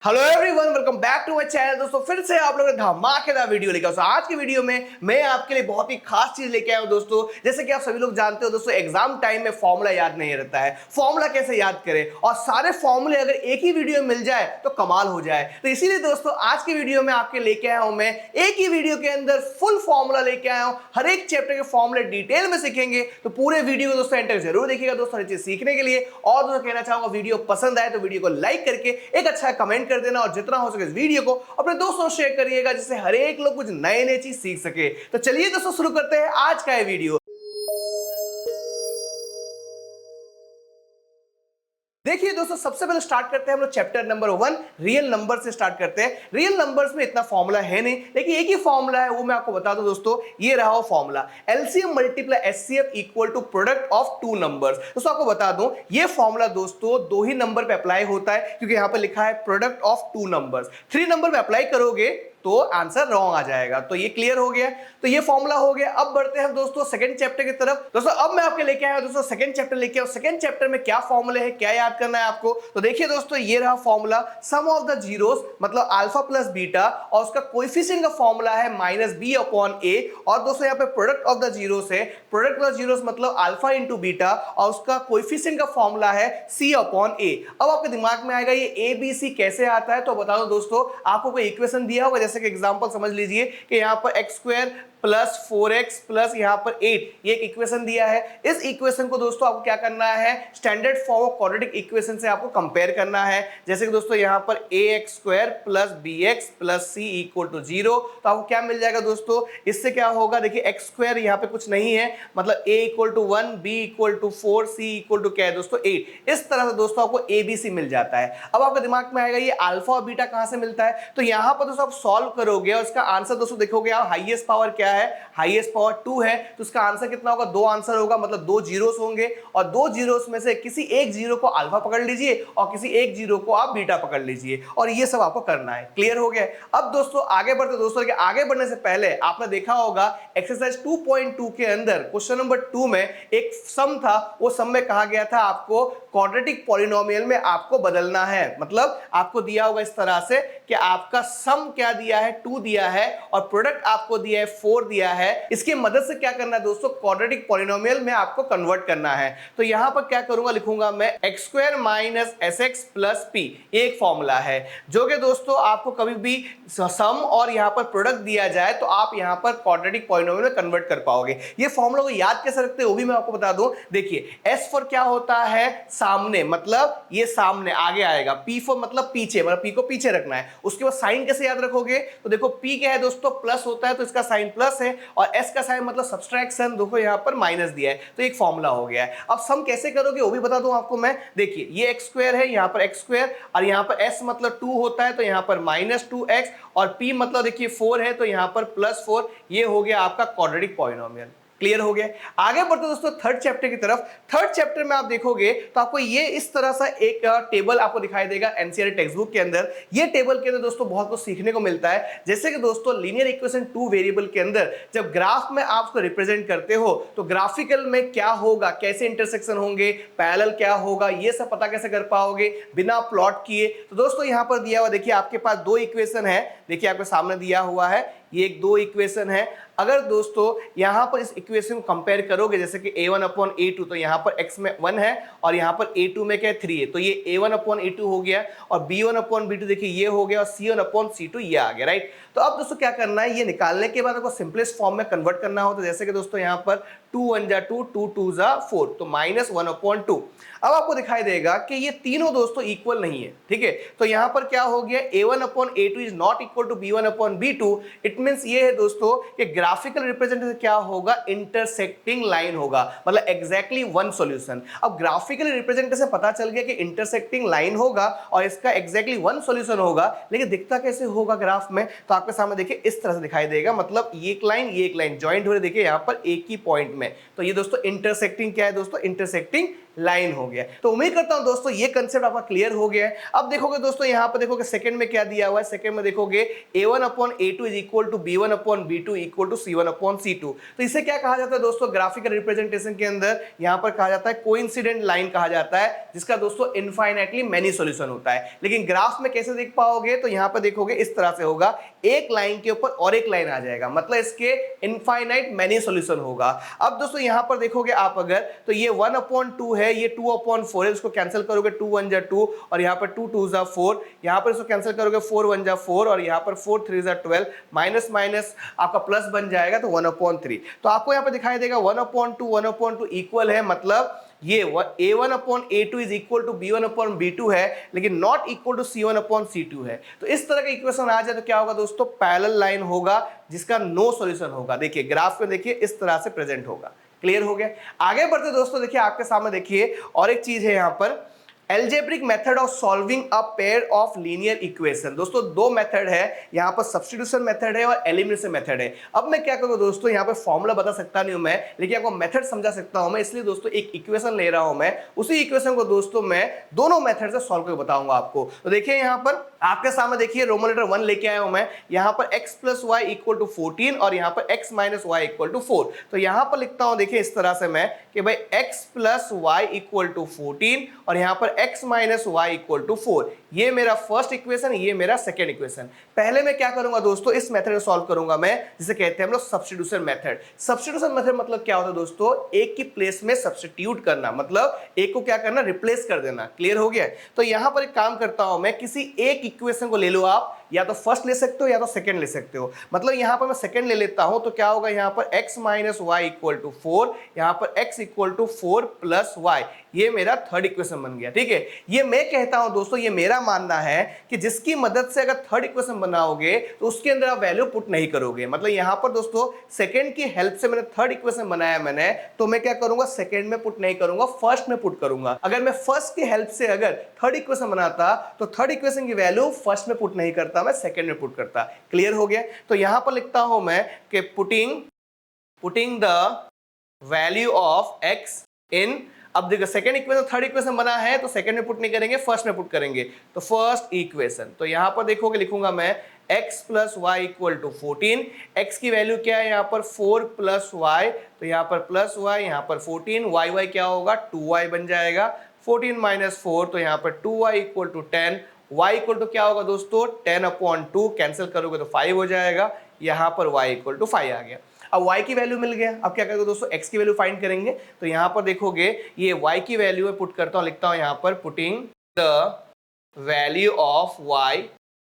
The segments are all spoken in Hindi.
Hello everyone, welcome back to my channel. दोस्तों फिर से आप लोगों ने धमाकेदार वीडियो लेकर आज की वीडियो में मैं आपके लिए बहुत ही खास चीज लेके आया हूं दोस्तों। जैसे कि आप सभी लोग जानते हो दोस्तों, एग्जाम टाइम में फॉर्मूला याद नहीं रहता है। फॉर्मूला कैसे याद करें और सारे फॉर्मूले अगर एक ही वीडियो में मिल जाए तो कमाल हो जाए। तो इसीलिए दोस्तों आज की वीडियो में आपके लेके आया हूं मैं एक ही वीडियो के अंदर फुल फॉर्मूला लेके आया हूं। हर एक चैप्टर के फॉर्मूले डिटेल में सीखेंगे, तो पूरे वीडियो को दोस्तों एंड तक जरूर देखिएगा दोस्तों, हर चीज सीखने के लिए। और दोस्तों कहना चाहूंगा, वीडियो पसंद आए तो वीडियो को लाइक करके एक अच्छा कमेंट कर देना और जितना इस वीडियो को अपने दोस्तों से शेयर करिएगा, जिससे हर एक लोग कुछ नए नए चीज सीख सके। तो चलिए दोस्तों शुरू करते हैं आज का ये वीडियो। देखिए दोस्तों, सबसे पहले स्टार्ट करते हैं हम लोग चैप्टर नंबर 1 रियल नंबर से स्टार्ट करते हैं। रियल नंबर्स में इतना फॉर्मूला है नहीं, लेकिन एक ही फॉर्मूला है, वो मैं आपको बता दूं दोस्तों। ये रहा वो formula, LCM multiply HCF equal to product of two numbers. दोस्तों आपको बता दूं, ये फॉर्मूला दोस्तों दो ही नंबर पे अप्लाई होता है, क्योंकि यहां पर लिखा है product of two numbers. 3 number पे अप्लाई करोगे तो आंसर रॉन्ग आ जाएगा। तो ये क्लियर हो गया, तो ये फॉर्मूला हो गया। अब बढ़ते हैं दोस्तों सेकंड चैप्टर की तरफ। दोस्तों अब मैं आपके लेके आया दोस्तों सेकंड चैप्टर लेके आया। सेकंड चैप्टर में क्या फॉर्मूले हैं, क्या याद करना है आपको, तो देखिए दोस्तों ये रहा formula, sum of the zeros मतलब अल्फा प्लस बीटा, और उसका कोएफिशिएंट का फॉर्मूला है माइनस बी अपॉन ए। और दोस्तों यहाँ पे प्रोडक्ट ऑफ द जीरोस है, प्रोडक्ट ऑफ द जीरोस मतलब अल्फा इंटू बीटा, और उसका कोएफिशिएंट का फॉर्मूला है सी अपॉन ए। अब आपके दिमाग में आएगा ये ए बी सी कैसे आता है, तो बता दो दोस्तों, आपको कोई इक्वेशन दिया होगा, जैसे कि एग्जांपल समझ लीजिए कि यहां पर x square plus 4x plus यहां पर 8, ये एक इक्वेशन दिया है। इस इक्वेशन को दोस्तों आपको क्या करना है, standard form of quadratic equation से आपको कंपेयर करना है। जैसे कि दोस्तों यहां पर ax square plus bx plus c equal to 0, तो आपको क्या मिल जाएगा दोस्तों, इससे क्या होगा, देखिए एक्स स्क्वायर यहां पे कुछ नहीं है, मतलब a equal to 1, b equal to 4, c equal to क्या है दोस्तों 8। इस तरह से दोस्तों आपको abc मिल जाता है। अब आपके दिमाग में आएगा ये अल्फा और बीटा कहां से मिलता है, तो यहां पर दोस्तों आप सॉल्व करोगे और इसका आंसर दोस्तों देखोगे आप, हाईएस्ट पावर क्या है, हाईएस्ट पावर 2 है, तो इसका आंसर कितना होगा, 2 आंसर होगा, मतलब 2 जीरोस होंगे, और 2 जीरोस में से किसी एक जीरो को अल्फा पकड़ लीजिए और किसी एक जीरो को आप बीटा पकड़ लीजिए, और ये सब आपको करना है। क्लियर हो गया। अब दोस्तों आगे बढ़ते दोस्तों, कि आगे बढ़ने से पहले आपने देखा होगा एक्सरसाइज 2.2 के अंदर क्वेश्चन नंबर 2 में एक सम था। वो सम में कहा गया था आपको क्वाड्रेटिक पॉलिनोमियल में आपको बदलना है, मतलब आपको दिया होगा इस तरह से कि आपका सम क्या दिया है, 2 दिया है, और प्रोडक्ट आपको दिया है 4 दिया है। इसकी मदद से क्या करना है दोस्तों, क्वाड्रेटिक पॉलिनोमियल में आपको कन्वर्ट करना है। तो यहां पर क्या करूंगा, लिखूंगा मैं x square minus S x plus P, एक फॉर्मूला है जो कि दोस्तों आपको कभी भी सम और यहां पर प्रोडक्ट दिया जाए तो आप यहां पर क्वाड्रेटिक पॉलिनोमियल में कन्वर्ट कर पाओगे। ये फॉर्मूला को याद कैसे रखते हैं वो भी मैं आपको बता दूं। देखिए एस फॉर क्या होता है, सामने, मतलब ये सामने आगे आएगा, पी फॉर मतलब पीछे, मतलब पी को पीछे रखना है। उसके बाद साइन कैसे याद रखोगे, तो देखो पी क्या है दोस्तों, प्लस होता है, तो इसका साइन प्लस है, और एस का साइन मतलब सब्सट्रैक्शन, देखो यहां पर माइनस दिया है, तो एक फॉर्मूला हो गया है। अब सम कैसे करोगे वो भी बता दूं आपको मैं। देखिए ये एक्स स्क्वायर है, यहां पर एक्स स्क्वायर, और यहां पर एस मतलब 2 होता है, तो यहां पर माइनस 2x, और p मतलब देखिए 4 है, तो यहां पर प्लस 4। ये हो गया आपका क्वाड्रेटिक पॉलिनोमियल। क्लियर हो गया। आगे बढ़ते दोस्तों थर्ड चैप्टर की तरफ। थर्ड चैप्टर में आप देखोगे तो आपको ये इस तरह सा एक टेबल आपको दिखाई देगा एनसीईआरटी टेक्स्ट बुक के अंदर। ये टेबल के अंदर दोस्तों बहुत कुछ सीखने को मिलता है। जैसे कि दोस्तों लीनियर इक्वेशन 2 वेरिएबल के अंदर जब ग्राफ में आप उसको रिप्रेजेंट करते हो तो ग्राफिकल में क्या होगा, कैसे इंटरसेक्शन होंगे, पैरेलल क्या होगा, ये सब पता कैसे कर पाओगे बिना प्लॉट किए। तो दोस्तों यहां पर दिया हुआ देखिए आपके पास 2 इक्वेशन है, देखिए आपके सामने दिया हुआ है, ये एक 2 इक्वेशन है। अगर दोस्तों यहां पर इस इक्वेशन को कंपेयर करोगे, जैसे कि a1 अपॉन a2, तो यहां पर x में 1 है और यहां पर a2 में क्या है 3 है, तो ये a1 अपॉन a2 हो गया, और b1 अपॉन b2 देखिए ये हो गया, और c1 अपॉन c2 ये आ गया, राइट। तो अब दोस्तों क्या करना है, ये निकालने के बाद आपको सिंपलेस्ट फॉर्म में कन्वर्ट करना हो। तो जैसे कि दोस्तों यहां पर 2 1 जा 2, 2 2 जा 4, तो माइनस 1 अपॉन 2। अब आपको दिखाई देगा कि ये तीनों दोस्तों इक्वल नहीं है, ठीक है। तो यहां पर क्या हो गया, a1 upon a2 is not equal to b1 upon b2। It means ये है दोस्तों कि ग्राफिकल रिप्रेजेंटेशन क्या होगा, इंटरसेक्टिंग लाइन होगा, मतलब एग्जैक्टली वन सॉल्यूशन। अब ग्राफिकल रिप्रेजेंटेशन पता चल गया कि इंटरसेक्टिंग लाइन होगा और इसका एग्जैक्टली वन सॉल्यूशन होगा, लेकिन दिखता कैसे होगा ग्राफ में, तो आपके सामने देखिए इस तरह से दिखाई देगा, मतलब ये एक लाइन ज्वाइंट हो रही है, देखिए यहां पर एक ही पॉइंट में। तो ये दोस्तों इंटरसेक्टिंग क्या है दोस्तों, इंटरसेक्टिंग लाइन हो गया। तो उम्मीद करता हूं दोस्तों ये कंसेप्ट आपका क्लियर हो गया है। अब देखोगे दोस्तों यहां पर देखोगे सेकंड में क्या दिया हुआ है, सेकंड में देखोगे a1 upon a2 is equal to b1 upon b2 equal to c1 upon c2। तो इसे क्या कहा जाता है दोस्तों, ग्राफिकल रिप्रेजेंटेशन के अंदर यहां पर कहा जाता है कोइंसिडेंट लाइन कहा जाता है, जिसका दोस्तों इनफाइनाइटली मेनी सॉल्यूशन होता है। लेकिन ग्राफ में कैसे देख पाओगे, तो यहां पर देखोगे इस तरह से होगा, एक लाइन के ऊपर और एक लाइन आ जाएगा, मतलब इसके इनफाइनाइट मेनी सॉल्यूशन होगा। अब दोस्तों यहां पर देखोगे आप अगर, तो ये 1/2 है, ये 2/4 है, इसको कैंसिल करोगे 2 1 जा 2 और यहां पर 2 2 जा 4, यहां पर इसको कैंसिल करोगे 4 1 जा 4 और यहां पर 4 3 जा 12, माइनस माइनस आपका प्लस बन जाएगा तो 1/3। तो आपको यहां पर दिखाई देगा 1/2 इक्वल है, मतलब ये a1 upon a2 is equal to b1 upon b2 है, लेकिन not equal to c1 upon c2 है। तो इस तरह का इक्वेशन आ जाए तो क्या होगा दोस्तों, पैरेलल लाइन होगा जिसका नो सॉल्यूशन होगा। देखिए ग्राफ में देखिए इस तरह से प्रेजेंट होगा। क्लियर हो गया। आगे बढ़ते दोस्तों, देखिए आपके सामने देखिए और एक चीज है यहां पर, algebraic method of solving a pair of linear equation. दोस्तों दो मेथड है यहां पर, सब्स्टिट्यूशन मेथड है और एलिमिनेशन मेथड है। अब मैं क्या करूंगा दोस्तों, यहां पर फॉर्मूला बता सकता नहीं हूं मैं, लेकिन आपको मेथड समझा सकता हूं मैं, इसलिए दोस्तों एक इक्वेशन ले रहा हूं मैं, उसी इक्वेशन को दोस्तों मैं दोनों मेथड से सॉल्व करके बताऊंगा आपको। तो देखिए यहां पर आपके सामने देखिए रोमन लेटर 1 लेके आया हूं मैं, यहां पर x plus y equal to 14 और यहां पर x minus y equal to 4। तो यहां पर लिखता हूं देखिए इस तरह से मैं कि भाई x plus y equal to 14 और यहां पर x minus y equal to 4। ये मेरा फर्स्ट इक्वेशन, ये मेरा सेकंड इक्वेशन। पहले मैं क्या करूंगा दोस्तों, इस मेथड से सॉल्व करूंगा मैं, जिसे कहते हैं हम लोग सब्स्टिट्यूशन मेथड। सब्स्टिट्यूशन मेथड मतलब क्या होता है दोस्तों, एक की प्लेस में सब्स्टिट्यूट करना, मतलब एक को क्या करना, रिप्लेस कर देना। क्लियर हो गया। तो यहां पर एक काम करता हूं मैं, किसी एक इक्वेशन को ले लो आप, या तो फर्स्ट ले सकते हो या तो सेकंड ले सकते हो। मतलब यहां पर मैं सेकंड ले लेता हूं, तो क्या होगा यहां पर x minus y equal to 4, यहां पर x equal to 4 plus y, ये मेरा थर्ड इक्वेशन बन गया। ठीक है, ये मैं कहता हूं दोस्तों, ये मेरा मानना है कि जिसकी मदद से अगर थर्ड इक्वेशन बनाओगे तो उसके अंदर आप वैल्यू पुट नहीं करोगे। मतलब यहां पर दोस्तों सेकंड की हेल्प से मैंने थर्ड इक्वेशन बनाया मैंने, तो मैं क्या करूंगा, सेकंड में पुट नहीं करूंगा, फर्स्ट में पुट करूंगा। अगर मैं फर्स्ट की हेल्प से अगर थर्ड इक्वेशन बनाता तो थर्ड इक्वेशन की वैल्यू फर्स्ट में पुट नहीं करता, मैं सेकंड में पुट करता। क्लियर हो गया। तो यहां पर लिखता हूं मैं कि putting the value of x इन, अब देखो सेकंड इक्वेशन थर्ड इक्वेशन बना है तो सेकंड में पुट नहीं करेंगे, फर्स्ट में पुट करेंगे। तो फर्स्ट इक्वेशन, तो यहां पर देखोगे लिखूंगा मैं x plus y equal to 14, x की वैल्यू क्या है यहाँ पर 4 प्लस वाई, तो यहाँ पर प्लस वाई, यहाँ पर 14, y क्या होगा 2y बन जाएगा, 14 माइनस 4, तो यहाँ पर 2y equal to 10, y equal to क्या होगा दोस्तों 10/2, कैंसिल करोगे तो 5 हो जाएगा, यहाँ पर y इक्वल टू 5 आ गया। अब y की वैल्यू मिल गया। अब क्या करेंगे दोस्तों, x की वैल्यू फाइंड करेंगे। तो यहां पर देखोगे ये y की वैल्यू में पुट करता हूं, लिखता हूं यहां पर putting the value of y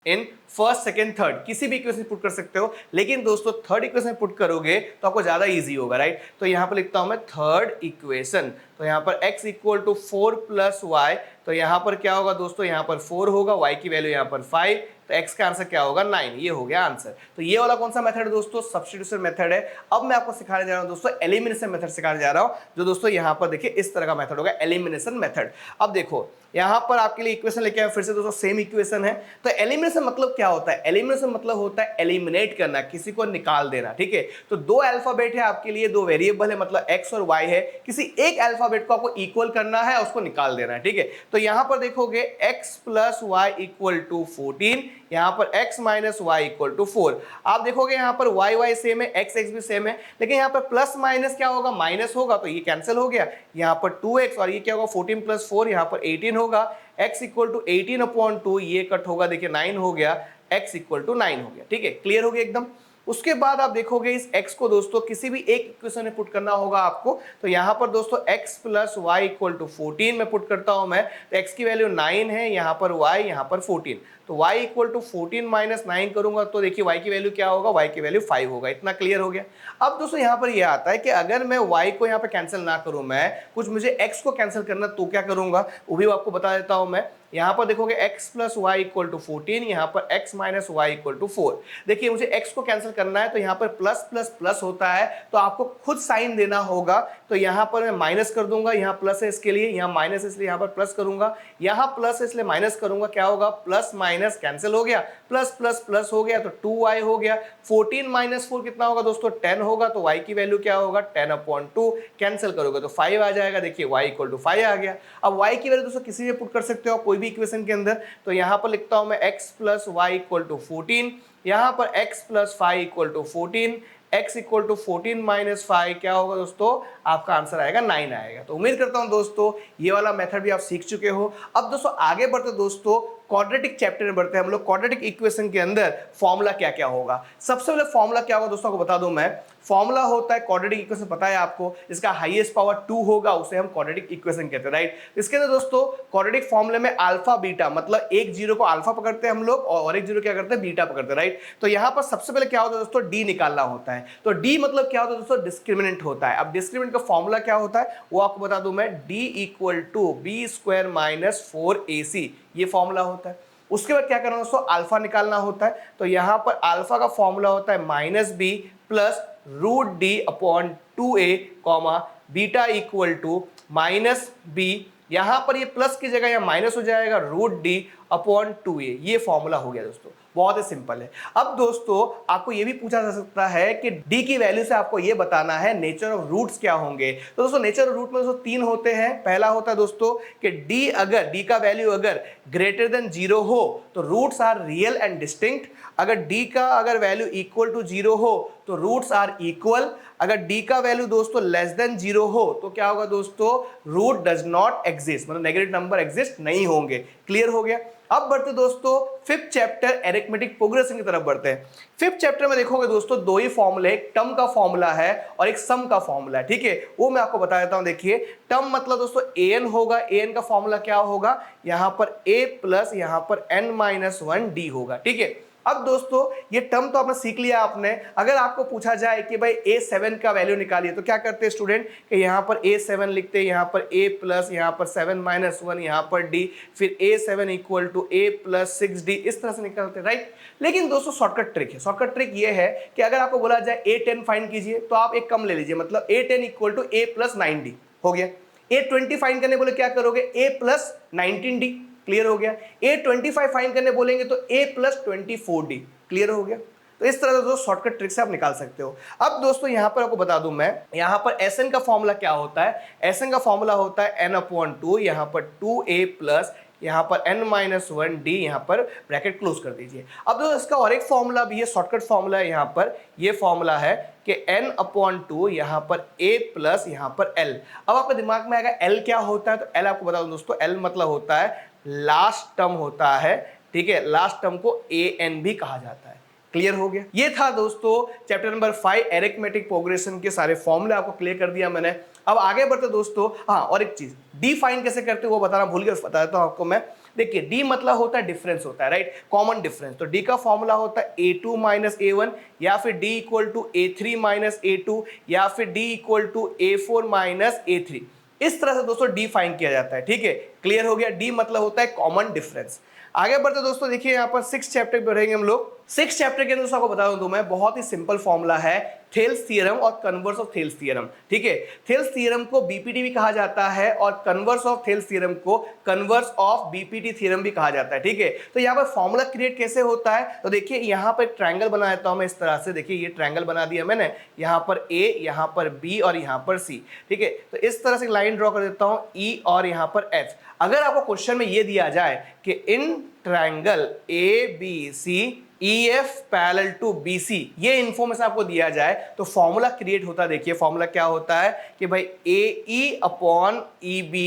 in first second third, किसी भी इक्वेशन पुट कर सकते हो, लेकिन दोस्तों थर्ड इक्वेशन पुट करोगे तो आपको ज्यादा इजी होगा, राइट। तो यहां पर लिखता हूं मैं थर्ड इक्वेशन, तो यहां पर x equal to 4 plus y, तो यहां पर क्या होगा दोस्तों, यहां पर 4 होगा, y की वैल्यू यहां पर 5, तो x का आंसर क्या होगा 9, ये हो गया आंसर। तो ये वाला कौन सा मेथड है दोस्तों, सब्स्टिट्यूशन मेथड है। अब मैं आपको सिखाने जा रहा हूं दोस्तों एलिमिनेशन मेथड सिखाने जा रहा हूं, जो दोस्तों यहां पर देखिए इस तरह का मेथड होगा, एलिमिनेशन मेथड। अब देखो यहां पर आपके लिए इक्वेशन लेके आए, फिर से दोस्तों सेम इक्वेशन है। तो एलिमिनेशन मतलब क्या होता है, एलिमिनेशन मतलब होता है एलिमिनेट करना, किसी को निकाल देना। ठीक है, तो दो अल्फाबेट है आपके लिए, दो वेरिएबल है, मतलब x और y है, किसी एक अल्फाबेट को आपको इक्वल करना है, उसको निकाल देना है। ठीक है, तो यहां पर देखोगे x plus y equal to 14, यहां पर x minus y equal to 4। आप देखोगे यहां पर y सेम है, x भी सेम है, लेकिन यहां पर प्लस माइनस क्या होगा, माइनस होगा, तो ये कैंसिल हो गया। यहां पर 2x और ये क्या होगा 14 प्लस 4, यहां पर 18 होगा, x इक्वल टू 18/2, ये कट होगा, देखिए 9 हो गया, x इक्वल टू 9 हो गया। ठीक है, क्लियर हो गया एकदम। उसके बाद आप देखोगे इस x को दोस्तों किसी भी एक इक्वेशन में पुट करना होगा आपको। तो यहां पर दोस्तों x plus y equal to 14 में पुट करता हूं मैं, तो x की वैल्यू 9 है, यहां पर y, यहां पर 14, तो y इक्वल टू 14 माइनस 9 करूंगा तो देखिए y की वैल्यू क्या होगा, y की वैल्यू 5 होगा। इतना क्लियर हो गया। अब दोस्तों यहां पर यह आता है कि अगर मैं y को यहां पर कैंसिल ना करूं, मैं कुछ मुझे x को कैंसिल करना, तो क्या करूंगा वो भी आपको बता देता हूं मैं। यहां पर देखोगे x plus y equal to 14, यहां पर x minus y equal to 4। देखिए मुझे x को कैंसिल करना है, तो यहां पर प्लस प्लस प्लस होता है, तो आपको खुद साइन देना होगा। तो यहां पर मैं माइनस कर दूंगा, यहां प्लस है इसके लिए, यहां माइनस इसलिए यहां पर प्लस करूंगा, यहां प्लस इसलिए माइनस करूंगा, क्या होगा प्लस माइनस माइनस कैंसिल हो गया, प्लस प्लस प्लस हो गया तो 2y हो गया। 14 माइनस 4 कितना होगा दोस्तों 10 होगा, तो y की वैल्यू क्या होगा 10/2, कैंसिल करोगे तो 5 आ जाएगा। देखिए y इक्वल टू 5 आ गया। अब y की वैल्यू दोस्तों किसी भी पुट कर सकते हो कोई भी इक्वेशन के अंदर, तो यहां पर लिखता हूं मैं x plus y equal to 14, यहां पर x plus 5 equal to 14, x equal to 14 minus 5 क्या होगा दोस्तों, आपका आंसर आएगा 9 आएगा। तो उम्मीद करता हूं दोस्तों ये वाला मेथड भी आप सीख चुके हो। अब दोस्तों आगे बढ़ते दोस्तों क्वाड्रेटिक चैप्टर में बढ़ते हैं हम लोग। क्वाड्रेटिक इक्वेशन के अंदर फॉर्मूला क्या क्या होगा। सबसे पहले फॉर्मूला क्या होगा दोस्तों को बता दूं मैं। फॉर्मूला होता है क्वाड्रेटिक इक्वेशन, पता है आपको, इसका हाईएस्ट पावर 2 होगा उसे हम क्वाड्रेटिक इक्वेशन कहते हैं, राइट। इसके अंदर दोस्तों क्वाड्रेटिक फॉर्मूले में अल्फा बीटा, मतलब एक जीरो को अल्फा पकड़ते हैं हम लोग और एक जीरो क्या करते हैं बीटा पकड़ते हैं, राइट। तो यहां पर सबसे पहले क्या होता है दोस्तों, डी निकालना होता है। तो डी मतलब क्या होता है दोस्तों, डिस्क्रिमिनेंट होता है। अब डिस्क्रिमिनेंट का फॉर्मूला क्या होता है वो आपको बता दूं मैं, D equal to B square minus 4ac, ये फॉर्मूला होता है। उसके बाद क्या करना है दोस्तों, अल्फा निकालना होता है। तो यहां पर अल्फा का फॉर्मूला होता है minus B plus root D upon 2a comma beta equal to minus B, यहां पर ये प्लस की जगह यहां माइनस हो जाएगा रूट डी अपॉन 2a। ये फॉर्मूला हो गया दोस्तों, बहुत ही सिंपल है। अब दोस्तों आपको ये भी पूछा जा सकता है कि d की वैल्यू से आपको ये बताना है नेचर ऑफ रूट्स क्या होंगे। तो दोस्तों नेचर ऑफ रूट में दोस्तों 3 होते हैं। पहला होता है दोस्तों कि d का वैल्यू अगर ग्रेटर देन 0 हो तो roots are real and distinct. अगर d का अगर वैल्यू इक्वल टू 0 हो तो रूट्स आर इक्वल। अगर d का वैल्यू दोस्तों लेस देन 0 हो तो क्या होगा दोस्तों, रूट डज नॉट एग्जिस्ट, मतलब नेगेटिव नंबर एग्जिस्ट नहीं होंगे। क्लियर हो गया। अब बढ़ते दोस्तों फिफ्थ चैप्टर अरिथमेटिक प्रोग्रेशन की तरफ बढ़ते हैं। फिफ्थ चैप्टर में देखोगे दोस्तों दो ही फॉर्मूले, एक टर्म का फॉर्मूला है और एक सम का फॉर्मूला है, ठीक है। वो मैं आपको बता देता हूं। देखिए टर्म मतलब दोस्तों an होगा, an का फॉर्मूला क्या होगा, यहां पर a प्लस यहां पर n-1d होगा, ठीक है। अब दोस्तों ये टर्म तो आपने सीख लिया आपने। अगर आपको पूछा जाए कि भाई a7 का वैल्यू निकालिए तो क्या करते हैं स्टूडेंट, कि यहाँ पर a7 लिखते हैं, यहाँ पर a प्लस यहाँ पर 7-1 यहाँ पर d, फिर a7 equal to a plus 6d, इस तरह से निकालते हैं, राइट। लेकिन दोस्तों शॉर्टकट ट्रिक है। शॉर्टकट ट्रिक ये है कि अगर आपको बोला जाए a10 फाइंड कीजिए तो आप एक कम ले लीजिए, मतलब a10 equal to a plus 9d हो गया। a20 फाइंड करने बोले क्या करोगे, a प्लस 19d, क्लियर हो गया। a25 फाइंड करने बोलेंगे तो a प्लस 24d, क्लियर हो गया। तो इस तरह से दोस्तों शॉर्टकट ट्रिक से आप निकाल सकते हो। अब दोस्तों यहां पर आपको बता दूं मैं, यहां पर Sn का फॉर्मूला क्या होता है, Sn का फॉर्मूला होता है n/2, यहां पर 2a प्लस यहां पर n-1d, यहां पर ब्रैकेट क्लोज कर दीजिए। अब दोस्तों इसका और एक फॉर्मूला भी है, शॉर्टकट फॉर्मूला है। यहां पर ये फॉर्मूला है कि n/2 यहां पर a प्लस यहां पर l। अब आपके दिमाग में आएगा l क्या होता है, तो l आपको बता दूं दोस्तों, l मतलब होता है लास्ट टर्म होता है, ठीक है। लास्ट टर्म को an भी कहा जाता है। क्लियर हो गया। ये था दोस्तों चैप्टर नंबर 5 अरिथमेटिक प्रोग्रेशन के सारे फॉर्मूले आपको क्लियर कर दिया मैंने। अब आगे बढ़ते दोस्तों, हाँ और एक चीज, डी फाइंड कैसे करते हो वो बताना भूल गया, बता देता हूं आपको मैं। देखिए डी मतलब होता है डिफरेंस होता है, राइट, कॉमन डिफरेंस। तो डी का फॉर्मूला होता है a2 माइनस a1, या फिर d equal to a3 minus a2, या फिर d equal to a4 minus a3। इस तरह से दोस्तों डी फाइंड किया जाता है, ठीक है। क्लियर हो गया। डी मतलब होता है कॉमन डिफरेंस। आगे बढ़ते दोस्तों, देखिए यहाँ पर 6 चैप्टर बढ़ेंगे हम लोग। 6 चैप्टर के अंदर आपको बता दूं मैं, बहुत ही सिंपल फॉर्मूला है थेल्स थ्योरम और कन्वर्स ऑफ थेल्स थ्योरम, ठीक है। थेल्स थ्योरम को बीपीटी भी कहा जाता है और कन्वर्स ऑफ थेल्स थ्योरम को कन्वर्स ऑफ बीपीटी थ्योरम भी कहा जाता है, ठीक है। तो यहाँ पर फॉर्मूला क्रिएट कैसे होता है, तो देखिए यहाँ पर एक ट्रायंगल बना देता हूं मैं इस तरह से। देखिए ये ट्रायंगल बना दिया मैंने, यहाँ पर ए, यहाँ पर बी और यहाँ पर सी, ठीक है। तो इस तरह से लाइन ड्रॉ कर देता हूँ ई और यहाँ पर एफ। अगर आपको क्वेश्चन में ये दिया जाए कि in triangle A B C EF parallel to BC, ये इन्फॉर्मेशन आपको दिया जाए तो फॉर्मूला क्रिएट होता है। देखिए फॉर्मूला क्या होता है कि भाई AE upon EB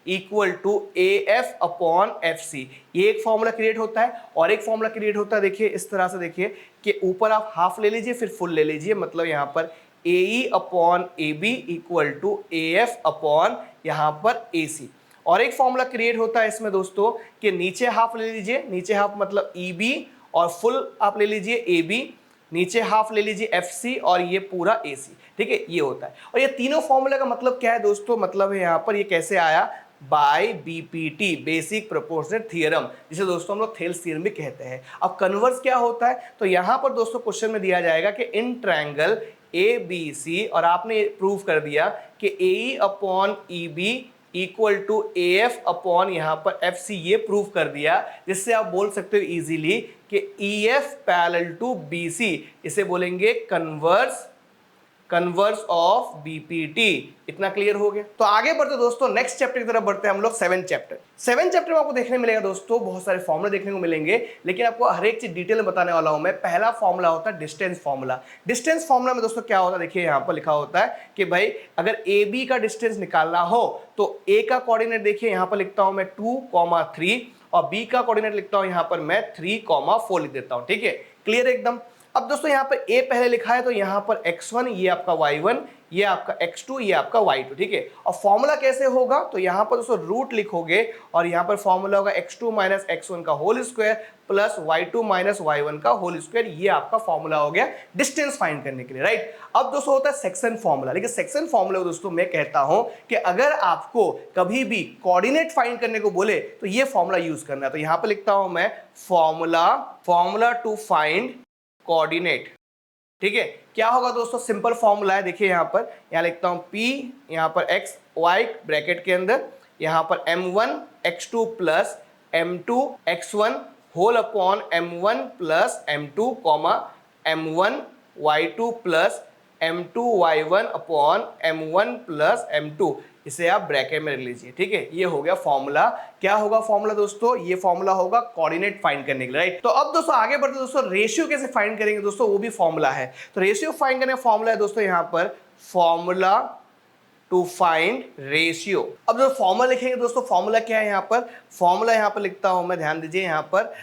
equal to AF upon FC, ये एक फॉर्मूला क्रिएट होता है। और एक फॉर्मूला क्रिएट होता है, देखिए इस तरह से, देखिए कि ऊपर आप हाफ ले लीजिए फिर फुल ले लीजिए, मतलब यहाँ पर AE upon AB equal to AF upon यहाँ पर AC। और एक फॉर्मूला क्रिएट होता है इसमें दोस्तों कि नीचे हाफ ले लीजिए, नीचे हाफ मतलब EB और फुल आप ले लीजिए AB, नीचे हाफ ले लीजिए FC और ये पूरा AC, ठीक है। ये होता है। और ये तीनों फॉर्मूले का मतलब क्या है दोस्तों, मतलब है यहाँ पर ये कैसे आया, by BPT basic proportional theorem, जिसे दोस्तों हम लोग थेल्स थ्योरम भी कहते हैं। अब कन्वर्स क्या होता है, तो यहाँ पर दोस्तों क्वेश्चन में दिया जाएगा कि इन ट्रायंगल ABC और आपने प्रूव कर दिया कि AE upon EB equal to AF upon यहां पर FC, ये प्रूव कर दिया, जिससे आप बोल सकते हो इजीली कि EF पैरेलल टू BC, इसे बोलेंगे कन्वर्स ऑफ BPT। इतना क्लियर हो गया। तो आगे बढ़ते दोस्तों नेक्स्ट चैप्टर की तरफ बढ़ते हैं हम लोग। 7th चैप्टर में आपको देखने मिलेगा दोस्तों बहुत सारे फॉर्मूले देखने को मिलेंगे, लेकिन आपको हर एक चीज डिटेल में बताने वाला हूं मैं। पहला फॉर्मूला होता है डिस्टेंस फॉर्मूला। डिस्टेंस फॉर्मूला में दोस्तों क्या होता है, देखिए यहां पर लिखा होता है कि भाई अगर AB का डिस्टेंस निकालना हो तो A का कोऑर्डिनेट देखिए यहां पर लिखता हूं मैं 2,3 और B का कोऑर्डिनेट लिखता हूं यहां पर मैं 3,4 लिख देता हूं। ठीक है, क्लियर एकदम। अब दोस्तों यहाँ पर A पहले लिखा है तो यहाँ पर x1, ये आपका y1, ये आपका x2, ये आपका y2। ठीक है, और फॉर्मूला कैसे होगा, तो यहाँ पर दोस्तों रूट लिखोगे और यहाँ पर फॉर्मूला होगा x2 माइनस x1 का whole square plus y2 minus y1 का होल स्क्वायर। ये आपका फॉर्मूला हो गया डिस्टेंस फाइंड करने के लिए, राइट। अब दोस्तों होता है सेक्शन फॉर्मूला। लेकिन सेक्शन फॉर्मूला दोस्तों मैं कहता हूं कि अगर आपको कभी भी कोऑर्डिनेट फाइंड करने को बोले तो ये फॉर्मूला यूज करना है। तो यहाँ पर लिखता हूं मैं फॉर्मूला टू फाइंड कोऑर्डिनेट। ठीक है, क्या होगा दोस्तों, सिंपल फॉर्मूला है। देखिए यहाँ लिखता हूं P, यहाँ पर x y ब्रैकेट के अंदर, यहाँ पर m1 x2 plus m2 x1 whole upon m1 plus m2 comma m1 y2 plus m2 y1 upon m1 plus m2, इसे आप ब्रैकेट में रख लीजिए। ठीक है, ये हो गया फॉर्मूला। क्या होगा फॉर्मूला दोस्तों, ये फॉर्मूला होगा कोऑर्डिनेट फाइंड करने के लिए, राइट। तो अब दोस्तों आगे बढ़ते दोस्तों रेशियो कैसे फाइंड करेंगे दोस्तों, वो भी फॉर्मूला है। तो रेशियो फाइंड करने का फॉर्मूला है दोस्तों यहाँ पर फॉर्मूला टू फाइंड रेशियो। अब जो फॉर्मूला लिखेंगे दोस्तों, फॉर्मूला क्या है यहाँ पर, फॉर्मूला यहाँ पर लिखता हूं मैं, ध्यान दीजिए यहाँ पर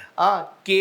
k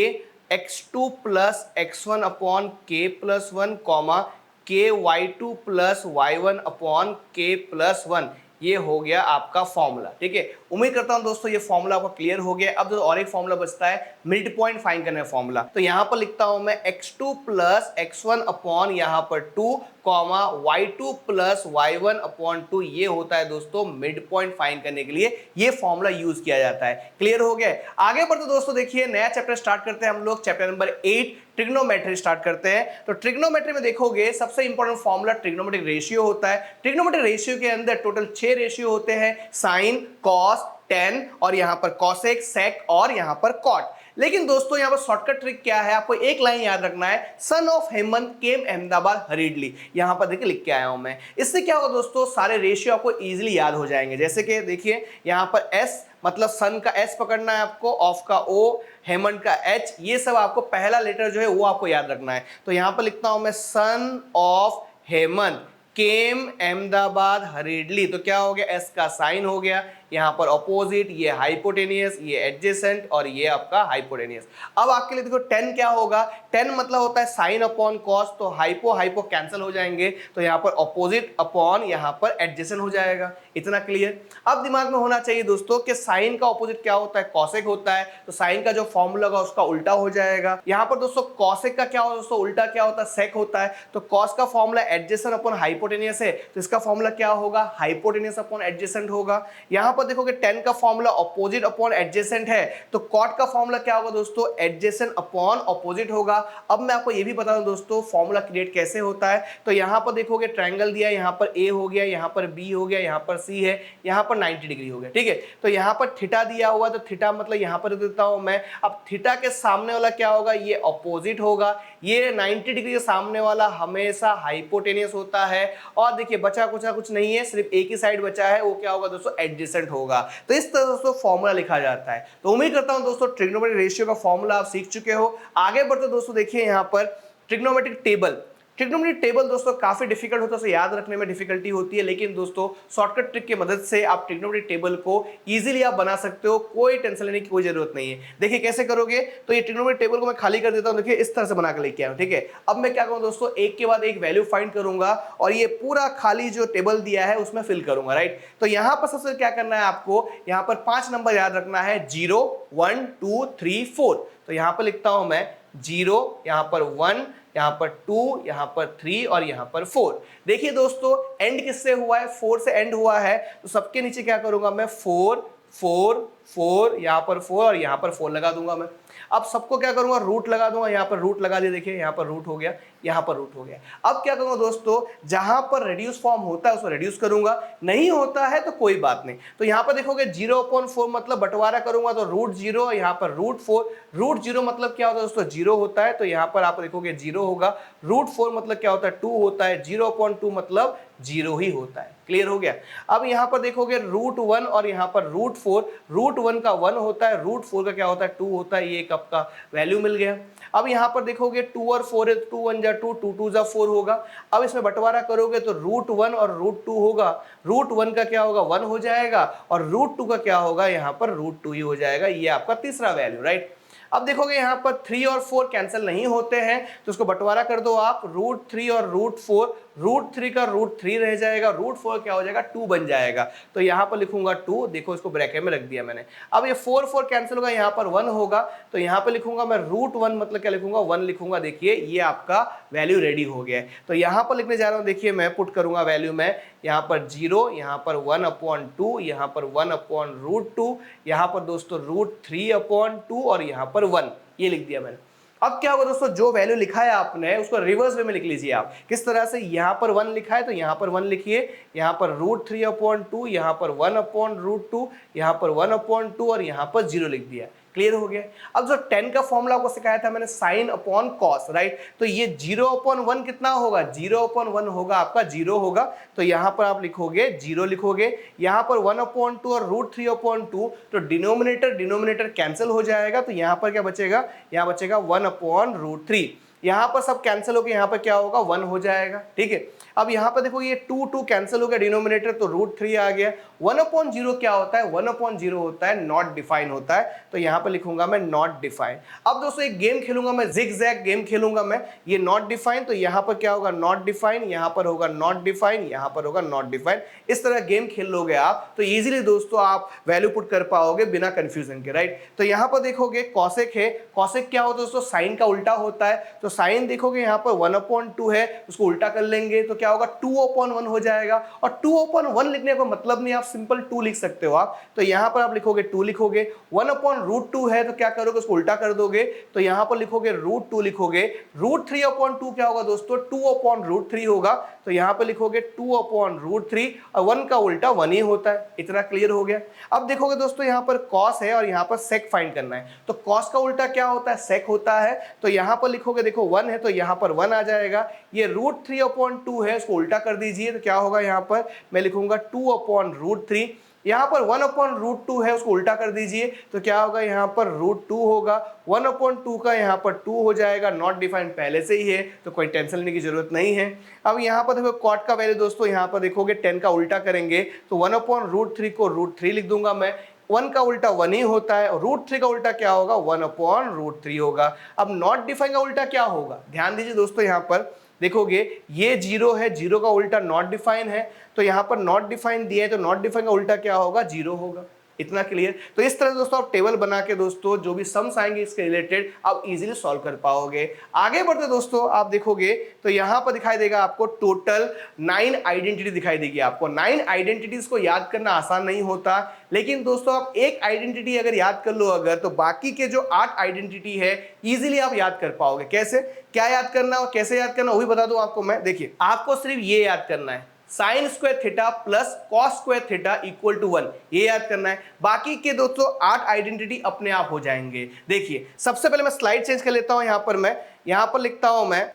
x2 plus x1 upon k plus 1 comma k y2 plus y1 upon k plus 1, ये हो गया आपका फॉर्मूला। ठीक है, उम्मीद करता हूं दोस्तों ये फॉर्मूला आपको क्लियर हो गया। अब जो और एक फॉर्मूला बचता है मिड पॉइंट फाइंड करने का फॉर्मूला, तो यहां पर लिखता हूं मैं x2 प्लस x1 अपॉन यहां पर 2 comma y2 plus y1 upon 2, ये होता है दोस्तों मिड पॉइंट फाइंड करने के लिए ये फॉर्मूला यूज किया जाता है। क्लियर हो गया। आगे बढ़ते दोस्तों देखिए नया चैप्टर स्टार्ट करते हैं हम लोग, चैप्टर नंबर 8 ट्रिग्नोमेट्री स्टार्ट करते हैं। तो ट्रिग्नोमेट्री में देखोगे सबसे इंपॉर्टेंट फॉर्मूला ट्रिग्नोमेट्रिक रेशियो होता है। ट्रिग्नोमेट्रिक रेशियो के अंदर टोटल 6 रेशियो होते हैं, साइन, कॉस, टेन और यहां पर कॉसेक, सेक और यहां पर कॉट। लेकिन दोस्तों यहां पर शॉर्टकट ट्रिक क्या है, आपको एक लाइन याद रखना है, सन ऑफ हेमंत केम अहमदाबाद हरीडली, यहां पर देखिए लिख के आया हूं मैं। इससे क्या होगा दोस्तों, सारे रेशियो आपको इजीली याद हो जाएंगे। जैसे कि देखिए यहां पर एस मतलब सन का एस पकड़ना है आपको, ऑफ का ओ, हेमंत का एच, ये सब आपको पहला लेटर जो है वो आपको याद रखना है। तो यहां पर लिखता हूं मैं सन ऑफ हेमंत केम अहमदाबाद हरीडली, तो क्या हो गया, एस का साइन हो गया, यहाँ पर अपोजिट, ये हाइपोटेनियस, ये एडजेसेंट और ये आपका हाइपोटेनियस। अब आपके लिए देखो 10 क्या होगा, 10 मतलब होता है साइन अपॉन कॉस, तो हाइपो कैंसिल हो जाएंगे, तो यहाँ पर अपोजिट अपॉन यहाँ पर एडजेसेंट हो जाएगा। इतना क्लियर। अब दिमाग में होना चाहिए दोस्तों कि साइन का अपोजिट क्या होता है, कॉसेक होता है, तो साइन का जो फॉर्मूला होगा उसका उल्टा हो जाएगा। यहाँ पर दोस्तों कॉसेक का क्या होता है दोस्तों, उल्टा क्या होता है, सेक होता है। तो कॉस का फॉर्मूला एडजेसेंट अपॉन हाइपोटेनियस है, तो इसका फॉर्मूला क्या होगा, हाइपोटेनियस अपॉन एडजेसेंट होगा। यहाँ पर देखोगे 10 का फॉर्मूला अपोजिट अपॉन एडजेसेंट है, तो कॉट का फॉर्मूला क्या होगा दोस्तों, एडजेसेंट अपॉन अपोजिट होगा। अब मैं आपको ये भी बता दूं दोस्तों फॉर्मूला क्रिएट कैसे होता है। तो यहां पर देखोगे ट्रायंगल दिया है, यहां पर ए हो गया, यहां पर बी हो गया, यहां पर सी है, यहां पर 90 डिग्री हो गया। ठीक है, तो यहां पर थीटा दिया हुआ, तो थीटा मतलब यहां पर देता हूं मैं। अब थीटा के सामने वाला क्या होगा, ये अपोजिट होगा। ये 90 डिग्री के सामने वाला हमेशा हाइपोटेनियस होता है। और देखिए बचा कुछ नहीं है, सिर्फ एक ही साइड बचा है, वो क्या होगा दोस्तों, एडजेसेंट होगा। तो इस तरह दोस्तों फॉर्मूला लिखा जाता है। तो उम्मीद करता हूं दोस्तों ट्रिग्नोमेट्रिक रेशियो का फॉर्मूला आप सीख चुके हो। आगे बढ़ते दोस्तों देखिए यहां पर ट्रिग्नोमेट्रिक टेबल। ट्रिग्नोमेट्रिक टेबल दोस्तों काफी डिफिकल्ट होता है, उसे याद रखने में डिफिकल्टी होती है, लेकिन दोस्तों शॉर्टकट ट्रिक की मदद से आप ट्रिग्नोमेट्रिक टेबल को इजीली आप बना सकते हो, कोई टेंशन लेने की कोई जरूरत नहीं है। देखिए कैसे करोगे, तो ये ट्रिग्नोमेट्रिक टेबल को मैं खाली कर देता हूं, देखिए इस तरह से बना कर लेके आया। ठीक है, अब मैं क्या करूं दोस्तों, एक के बाद एक वैल्यू फाइंड करूंगा और ये पूरा खाली जो टेबल दिया है उसमें फिल करूंगा, राइट। तो यहां पर सबसे क्या करना है आपको, यहां पर 5 नंबर याद रखना है, 0 1 2 3 4। तो यहां पर लिखता हूं मैं 0, यहां पर 1, यहां पर 2, यहां पर 3 और यहां पर 4। देखिए दोस्तों एंड किससे हुआ है, 4 से एंड हुआ है, तो सबके नीचे क्या करूंगा मैं, 4 4 4, यहां पर 4 और यहां पर 4 लगा दूंगा मैं। अब सबको क्या करूंगा, रूट लगा दूंगा, यहाँ पर रूट लगा दिया, देखिए यहाँ पर रूट हो गया, यहाँ पर रूट हो गया। अब क्या करूंगा दोस्तों, जहां पर रेड्यूस फॉर्म होता है उसको रेड्यूस करूंगा, नहीं होता है तो कोई बात नहीं। तो यहाँ पर देखोगे 0/4 मतलब बंटवारा करूंगा तो √0, यहाँ पर √4, √0 मतलब क्या होता है दोस्तों, 0 होता है, तो यहाँ पर आप देखोगे 0 होगा। √4 मतलब क्या होता है, 2 होता है, 0/2 मतलब 0 ही होता है। क्लियर हो गया। अब यहाँ पर देखोगे √1 और यहाँ पर √4, √1 का 1 होता है, √4 का क्या होता है, 2 होता है, ये एक आपका वैल्यू मिल गया। अब यहाँ पर देखोगे 2 और 4 है, 2 1 जा 2, 2 2 जा 4 होगा। अब इसमें बंटवारा करोगे तो √1 और √2 होगा, √1 का क्या होगा, 1 हो जाएगा, और √2 का क्या होगा, यहाँ पर √2 ही हो जाएगा। ये आपका तीसरा वैल्यू, राइट। अब देखोगे यहाँ पर 3 और 4 कैंसिल नहीं होते हैं, तो उसको बंटवारा कर दो आप, √3 और √4, √3 का √3 रह जाएगा, √4 क्या हो जाएगा, 2 बन जाएगा। तो यहाँ पर लिखूंगा 2, देखो इसको ब्रैकेट में रख दिया मैंने। अब ये 4 4 कैंसिल होगा, यहाँ पर 1 होगा, तो यहाँ पर लिखूंगा मैं √1 मतलब क्या लिखूंगा, 1 लिखूंगा। देखिए ये आपका वैल्यू रेडी हो गया है। तो यहाँ पर लिखने जा रहा हूँ, देखिए मैं पुट करूंगा वैल्यू में, यहाँ पर 0, यहाँ पर 1/2, यहाँ पर 1/√2, यहाँ पर दोस्तों √3/2 और यहाँ पर 1, ये लिख दिया मैंने। अब क्या होगा दोस्तों, जो वैल्यू लिखा है आपने उसको रिवर्स वे में लिख लीजिए आप। किस तरह से, यहाँ पर 1 लिखा है तो यहाँ पर 1 लिखिए, यहाँ पर √3/2, यहाँ पर 1/√2, यहाँ पर 1/2 और यहाँ पर 0 लिख दिया। क्लियर हो गया। अब जो 10 का फॉर्मूला आपको सिखाया था मैंने, साइन अपॉन कॉस, राइट। तो ये 0/1 कितना होगा, 0/1 होगा आपका 0 होगा। तो यहाँ पर आप लिखोगे 0 लिखोगे, यहाँ पर 1/2 और √3/2, तो डिनोमिनेटर कैंसिल हो जाएगा। तो यहाँ पर क्या बचेगा, यहाँ बचेगा 1/√3। यहाँ पर सब कैंसिल होकर यहाँ पर क्या होगा, 1 हो जाएगा। ठीक है। अब यहाँ पर देखो ये 2 2 कैंसिल हो गया डिनोमिनेटर, तो √3 आ गया। 1/0 क्या होता है, 1/0 होता है नॉट डिफाइन होता है, तो यहाँ पर लिखूंगा मैं नॉट डिफाइन। अब दोस्तों एक गेम खेलूंगा मैं, जिग-जैग गेम खेलूंगा मैं, ये नॉट डिफाइन, तो यहाँ पर क्या होगा, नॉट डिफाइन, यहाँ पर होगा नॉट डिफाइन, यहाँ पर होगा नॉट डिफाइन। इस तरह गेम खेल लोगे आप तो इजीली दोस्तों आप वैल्यू पुट कर पाओगे बिना कंफ्यूजन के, राइट। तो यहाँ पर देखोगे कॉसेक है, कॉसेक क्या होता है दोस्तों, साइन का उल्टा होता है। तो साइन देखोगे यहाँ पर 1/2 है, उसको उल्टा कर लेंगे तो क्या होगा, 2/1 हो जाएगा। और 2/1 लिखने का मतलब नहीं, आप सिंपल 2 लिख सकते हो आप। तो यहाँ पर आप लिखोगे 2 लिखोगे, 1/√2 है तो क्या करोगे, उसको उल्टा कर दोगे, तो यहाँ पर लिखोगे √2 लिखोगे। √3/2 क्या होगा दोस्तों, 2/√3 होगा, तो यहाँ पर लिखोगे 2/√3, और 1 का उल्टा 1 ही होता है। इतना क्लियर हो गया। अब देखोगे दोस्तों यहाँ पर कॉस है और यहाँ पर सेक फाइंड करना है, तो कॉस का उल्टा क्या होता है, सेक होता है। तो यहाँ पर लिखोगे, देखो 1 है तो यहाँ पर 1 आ जाएगा। ये √3/2 है, उसको उल्टा कर दीजिए, तो क्या होगा, यहाँ पर मैं लिखूंगा 2/√3। यहाँ पर 1/√2 है, उसको उल्टा कर दीजिए, तो क्या होगा, यहाँ पर √2 होगा। 1/2 का यहाँ पर 2 हो जाएगा, नॉट डिफाइंड पहले से ही है तो कोई टेंशन लेने की जरूरत नहीं है। अब यहाँ पर देखो कॉट का वैल्यू दोस्तों, यहाँ पर देखोगे 10 का उल्टा करेंगे तो 1/√3 को √3 लिख दूंगा मैं। 1 का उल्टा 1 ही होता है, और √3 का उल्टा क्या होगा, 1/√3 होगा। अब नॉट डिफाइन का उल्टा क्या होगा, ध्यान दीजिए दोस्तों, यहाँ पर देखोगे ये 0 है, 0 का उल्टा नॉट डिफाइन है, तो यहाँ पर नॉट डिफाइन दिया है तो नॉट डिफाइन का उल्टा क्या होगा, 0 होगा। इतना क्लियर। तो इस तरह दोस्तों आप टेबल बना के दोस्तों जो भी सम्स आएंगे इसके रिलेटेड आप इजीली सॉल्व कर पाओगे। आगे बढ़ते दोस्तों आप देखोगे तो यहाँ पर दिखाई देगा आपको टोटल 9 आइडेंटिटी दिखाई देगी आपको। 9 आइडेंटिटीज को याद करना आसान नहीं होता, लेकिन दोस्तों आप एक आइडेंटिटी अगर याद कर लो अगर, तो बाकी के जो 8 आइडेंटिटी है इजीली आप याद कर पाओगे। कैसे, क्या याद करना और कैसे याद करना वो भी बता दूं आपको मैं। देखिए आपको सिर्फ ये याद करना है, sine square theta plus cos square theta equal to 1, ये याद करना है। बाकी के दोस्तों 8 आइडेंटिटी अपने आप हो जाएंगे। देखिए सबसे पहले मैं स्लाइड चेंज कर लेता हूं, यहां पर मैं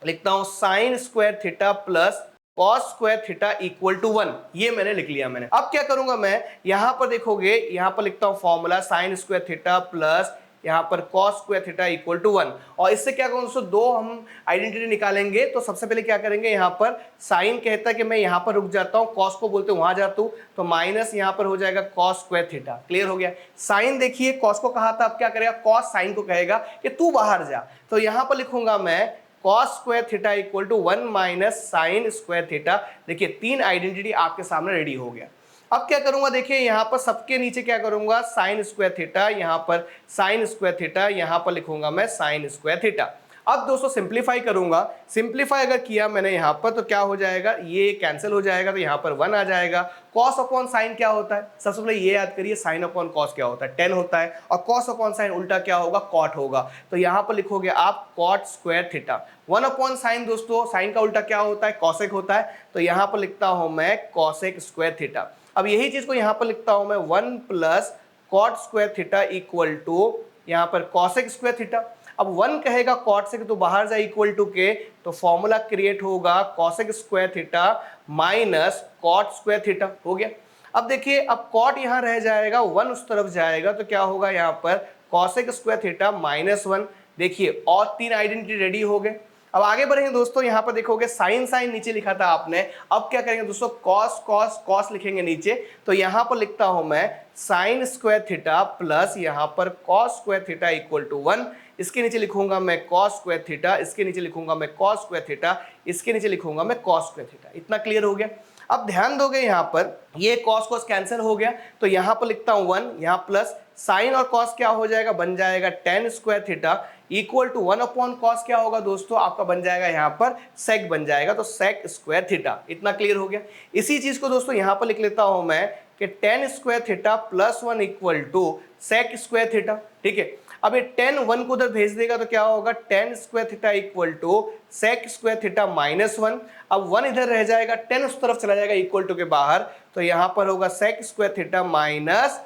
लिखता हूं sine square theta plus cos square theta equal to 1, ये मैंने लिख लिया मैंने। अब क्या करूंगा मैं, यहां पर देखोगे यहां पर लिखता हूं formula sine square theta plus यहाँ पर cos square theta equal to 1, और इससे क्या करूँ दोस्तों, दो हम आइडेंटिटी निकालेंगे। तो सबसे पहले क्या करेंगे, यहाँ पर साइन कहता है कि मैं यहाँ पर रुक जाता हूँ, cos को बोलते हैं वहां जाता हूँ, तो माइनस यहाँ पर हो जाएगा cos स्क्वायर थीटा। क्लियर हो गया। साइन देखिए cos को कहा था, अब क्या करेगा, cos साइन को कहेगा कि तू बाहर जा, तो यहाँ पर लिखूंगा मैं cos square theta equal to 1 minus sine square theta. देखिए 3 आइडेंटिटी आपके सामने रेडी हो गया। अब क्या करूंगा, देखिए यहाँ पर सबके नीचे क्या करूंगा, साइन स्क्वायर थीटा, यहाँ पर साइन स्क्वायर थीटा, यहाँ पर लिखूंगा मैं साइन स्क्वायर थीटा। अब दोस्तों सिंप्लीफाई करूंगा, सिंप्लीफाई अगर किया मैंने यहाँ पर तो क्या हो जाएगा, ये कैंसिल हो जाएगा तो यहाँ पर 1 आ जाएगा। कॉस अपॉन साइन क्या होता है, सबसे पहले ये याद करिए, साइन अपॉन कॉस क्या होता है, 10 होता है, और कॉस अपॉन साइन उल्टा क्या होगा, कॉट होगा। तो यहाँ पर लिखोगे आप cot square theta. 1 upon sine दोस्तों, साइन का उल्टा क्या होता है, कॉसेक होता है, तो यहाँ पर लिखता हूं मैं कॉसेक स्क्वायर थीटा। अब यही चीज को यहाँ पर लिखता हूं मैं 1 plus cot square theta equal to यहाँ पर कॉसेक स्क्वायर थीटा। अब 1 कहेगा कॉट से तो बाहर जाए इक्वल टू के, तो फॉर्मूला क्रिएट होगा cosec square theta minus cot square theta, हो गया। अब देखिए, अब कॉट यहां रह जाएगा, 1 उस तरफ जाएगा तो क्या होगा यहाँ पर कॉसेक स्क्वायर थीटा माइनस 1। देखिए और 3 आइडेंटिटी रेडी हो गए। अब आगे बढ़ेंगे दोस्तों, यहाँ पर देखोगे साइन साइन नीचे लिखा था आपने, अब क्या करेंगे दोस्तों, कॉस कॉस कॉस लिखेंगे नीचे, तो यहाँ पर लिखता हूं मैं साइन स्क्वायर थीटा प्लस यहाँ पर cos square theta equal to 1। इसके नीचे लिखूंगा मैं कॉस स्क्वायर थीटा, इसके नीचे लिखूंगा मैं कॉस स्क्वायर थीटा, इसके नीचे लिखूंगा मैं कॉस स्क्वायर थीटा। इतना क्लियर हो गया। अब ध्यान दोगे यहाँ पर ये कॉस कॉस कैंसिल हो गया, तो यहाँ पर लिखता हूं 1, यहाँ प्लस साइन और कॉस क्या हो जाएगा, बन जाएगा tan square theta equal to 1 upon cos क्या होगा दोस्तों, आपका बन जाएगा यहाँ पर सेक बन जाएगा, तो सेक स्क्वायर थीटा। इतना क्लियर हो गया। इसी चीज को दोस्तों यहाँ पर लिख लेता हूं मैं कि tan square theta plus 1 equal to sec square theta. ठीक है, अब ये tan 1 को उधर भेज देगा तो क्या होगा, tan square theta equal to sec square theta minus 1। अब 1 इधर रह जाएगा, tan उस तरफ चला जाएगा इक्वल टू के बाहर, तो यहाँ पर होगा sec square theta minus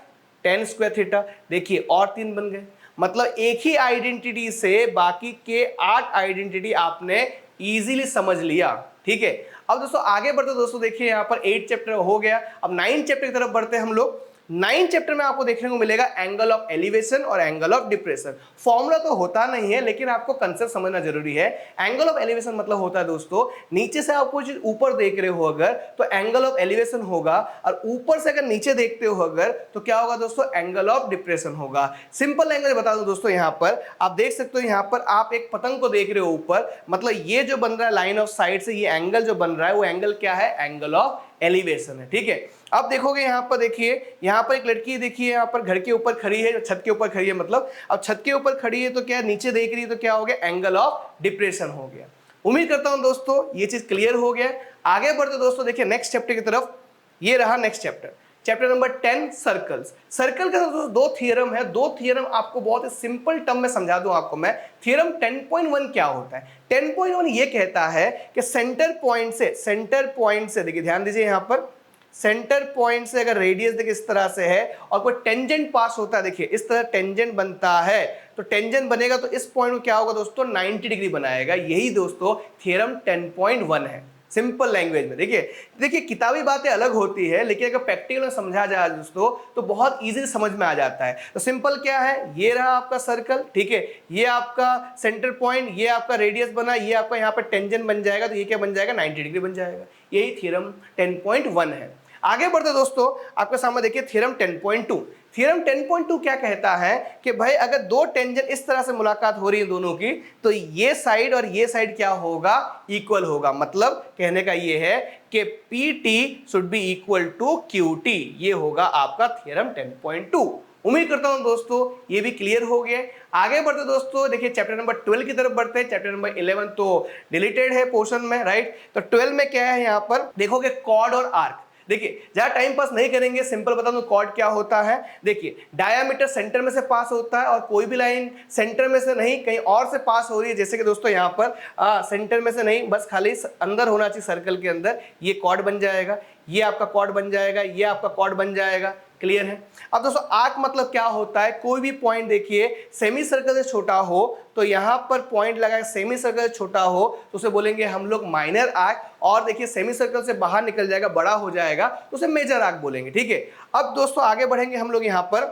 tan square theta. देखिए और 3 बन गए, मतलब एक ही आइडेंटिटी से बाकी के 8 आइडेंटिटी आपने इजीली समझ लिया। ठीक है, अब दोस्तों आगे बढ़ते दोस्तों, देखिए यहाँ पर 8 चैप्टर हो गया, अब 9 चैप्टर की तरफ बढ़ते हैं हम लोग। 9 चैप्टर में आपको देखने को मिलेगा एंगल ऑफ एलिवेशन और एंगल ऑफ डिप्रेशन। फॉर्मूला तो होता नहीं है, लेकिन आपको कंसेप्ट समझना जरूरी है। एंगल ऑफ एलिवेशन मतलब होता है दोस्तों, नीचे से आप कोई चीज ऊपर देख रहे हो अगर तो एंगल ऑफ एलिवेशन होगा, और ऊपर से अगर नीचे देखते हो अगर तो क्या होगा दोस्तों, एंगल ऑफ डिप्रेशन होगा। सिंपल लैंग्वेज बता दूं दोस्तों, यहाँ पर आप देख सकते हो, यहाँ पर आप एक पतंग को देख रहे हो ऊपर, मतलब ये जो बन रहा है लाइन ऑफ साइड से, ये एंगल जो बन रहा है वो एंगल क्या है, एंगल ऑफ एलिवेशन है। ठीक है, अब देखोगे यहाँ पर, देखिए यहाँ पर एक लड़की, देखिए यहाँ पर घर के ऊपर खड़ी है, छत के ऊपर खड़ी है, मतलब अब छत के ऊपर खड़ी है तो क्या नीचे देख रही है, तो क्या हो गया, एंगल ऑफ डिप्रेशन हो गया। उम्मीद करता हूं दोस्तों ये चीज क्लियर हो गया। आगे बढ़ते दोस्तों, देखिए नेक्स्ट चैप्टर की तरफ। ये रहा next chapter, chapter number 10 circles. Circle का दो थियरम है, दो थियरम आपको बहुत ही सिंपल टर्म में समझा दूं आपको मैं। थियरम 10.1 क्या होता है, 10.1 ये कहता है कि सेंटर पॉइंट से देखिए ध्यान दीजिए, यहाँ पर सेंटर पॉइंट से अगर रेडियस देखिए इस तरह से है और कोई टेंजेंट पास होता है, देखिए इस तरह टेंजेंट बनता है, तो टेंजेंट बनेगा तो इस पॉइंट को क्या होगा दोस्तों, 90 डिग्री बनाएगा। यही दोस्तों थियरम 10.1 है, सिंपल लैंग्वेज में। देखिए किताबी बातें अलग होती है, लेकिन अगर प्रैक्टिकल में समझा जाए दोस्तों तो बहुत इजीली समझ में आ जाता है। तो सिंपल क्या है, ये रहा आपका सर्कल, ठीक है, ये आपका सेंटर पॉइंट, ये आपका रेडियस बना, ये आपका यहाँ पर टेंजेंट बन जाएगा, तो ये क्या बन जाएगा, 90 डिग्री बन जाएगा। यही थ्योरम 10.1 है। आगे बढ़ते दोस्तों, आपके सामने देखिए थ्योरम 10.2। थ्योरम 10.2 क्या कहता है कि भाई अगर दो टेंजेंट इस तरह से मुलाकात हो रही है दोनों की, तो ये साइड और ये साइड क्या होगा, इक्वल होगा। मतलब कहने का ये है कि PT should be equal to QT, ये होगा आपका थ्योरम 10.2। उम्मीद करता हूं दोस्तों ये भी क्लियर हो गया। आगे बढ़ते दोस्तों, देखिए चैप्टर नंबर 12 की तरफ बढ़ते हैं। चैप्टर नंबर 11 तो डिलीटेड है पोर्शन में, राइट। तो 12 में क्या है, यहाँ पर देखोगे कॉर्ड और आर्क। देखिए जहां टाइम पास नहीं करेंगे, सिंपल बता दूं कॉर्ड क्या होता है। देखिए डायामीटर सेंटर में से पास होता है और कोई भी लाइन सेंटर में से नहीं कहीं और से पास हो रही है, जैसे कि दोस्तों यहाँ पर सेंटर में से नहीं, बस खाली अंदर होना चाहिए सर्कल के अंदर, ये कॉर्ड बन जाएगा, ये आपका कॉर्ड बन जाएगा, ये आपका कॉर्ड बन जाएगा। क्लियर है। अब दोस्तों आर्क मतलब क्या होता है, कोई भी पॉइंट देखिए सेमी सर्कल से छोटा हो तो यहाँ पर पॉइंट लगाए, सेमी सर्कल से छोटा हो तो उसे बोलेंगे हम लोग माइनर आर्क, और देखिए सेमी सर्कल से बाहर निकल जाएगा, बड़ा हो जाएगा तो उसे मेजर आर्क बोलेंगे। ठीक है, अब दोस्तों आगे बढ़ेंगे हम लोग यहाँ पर।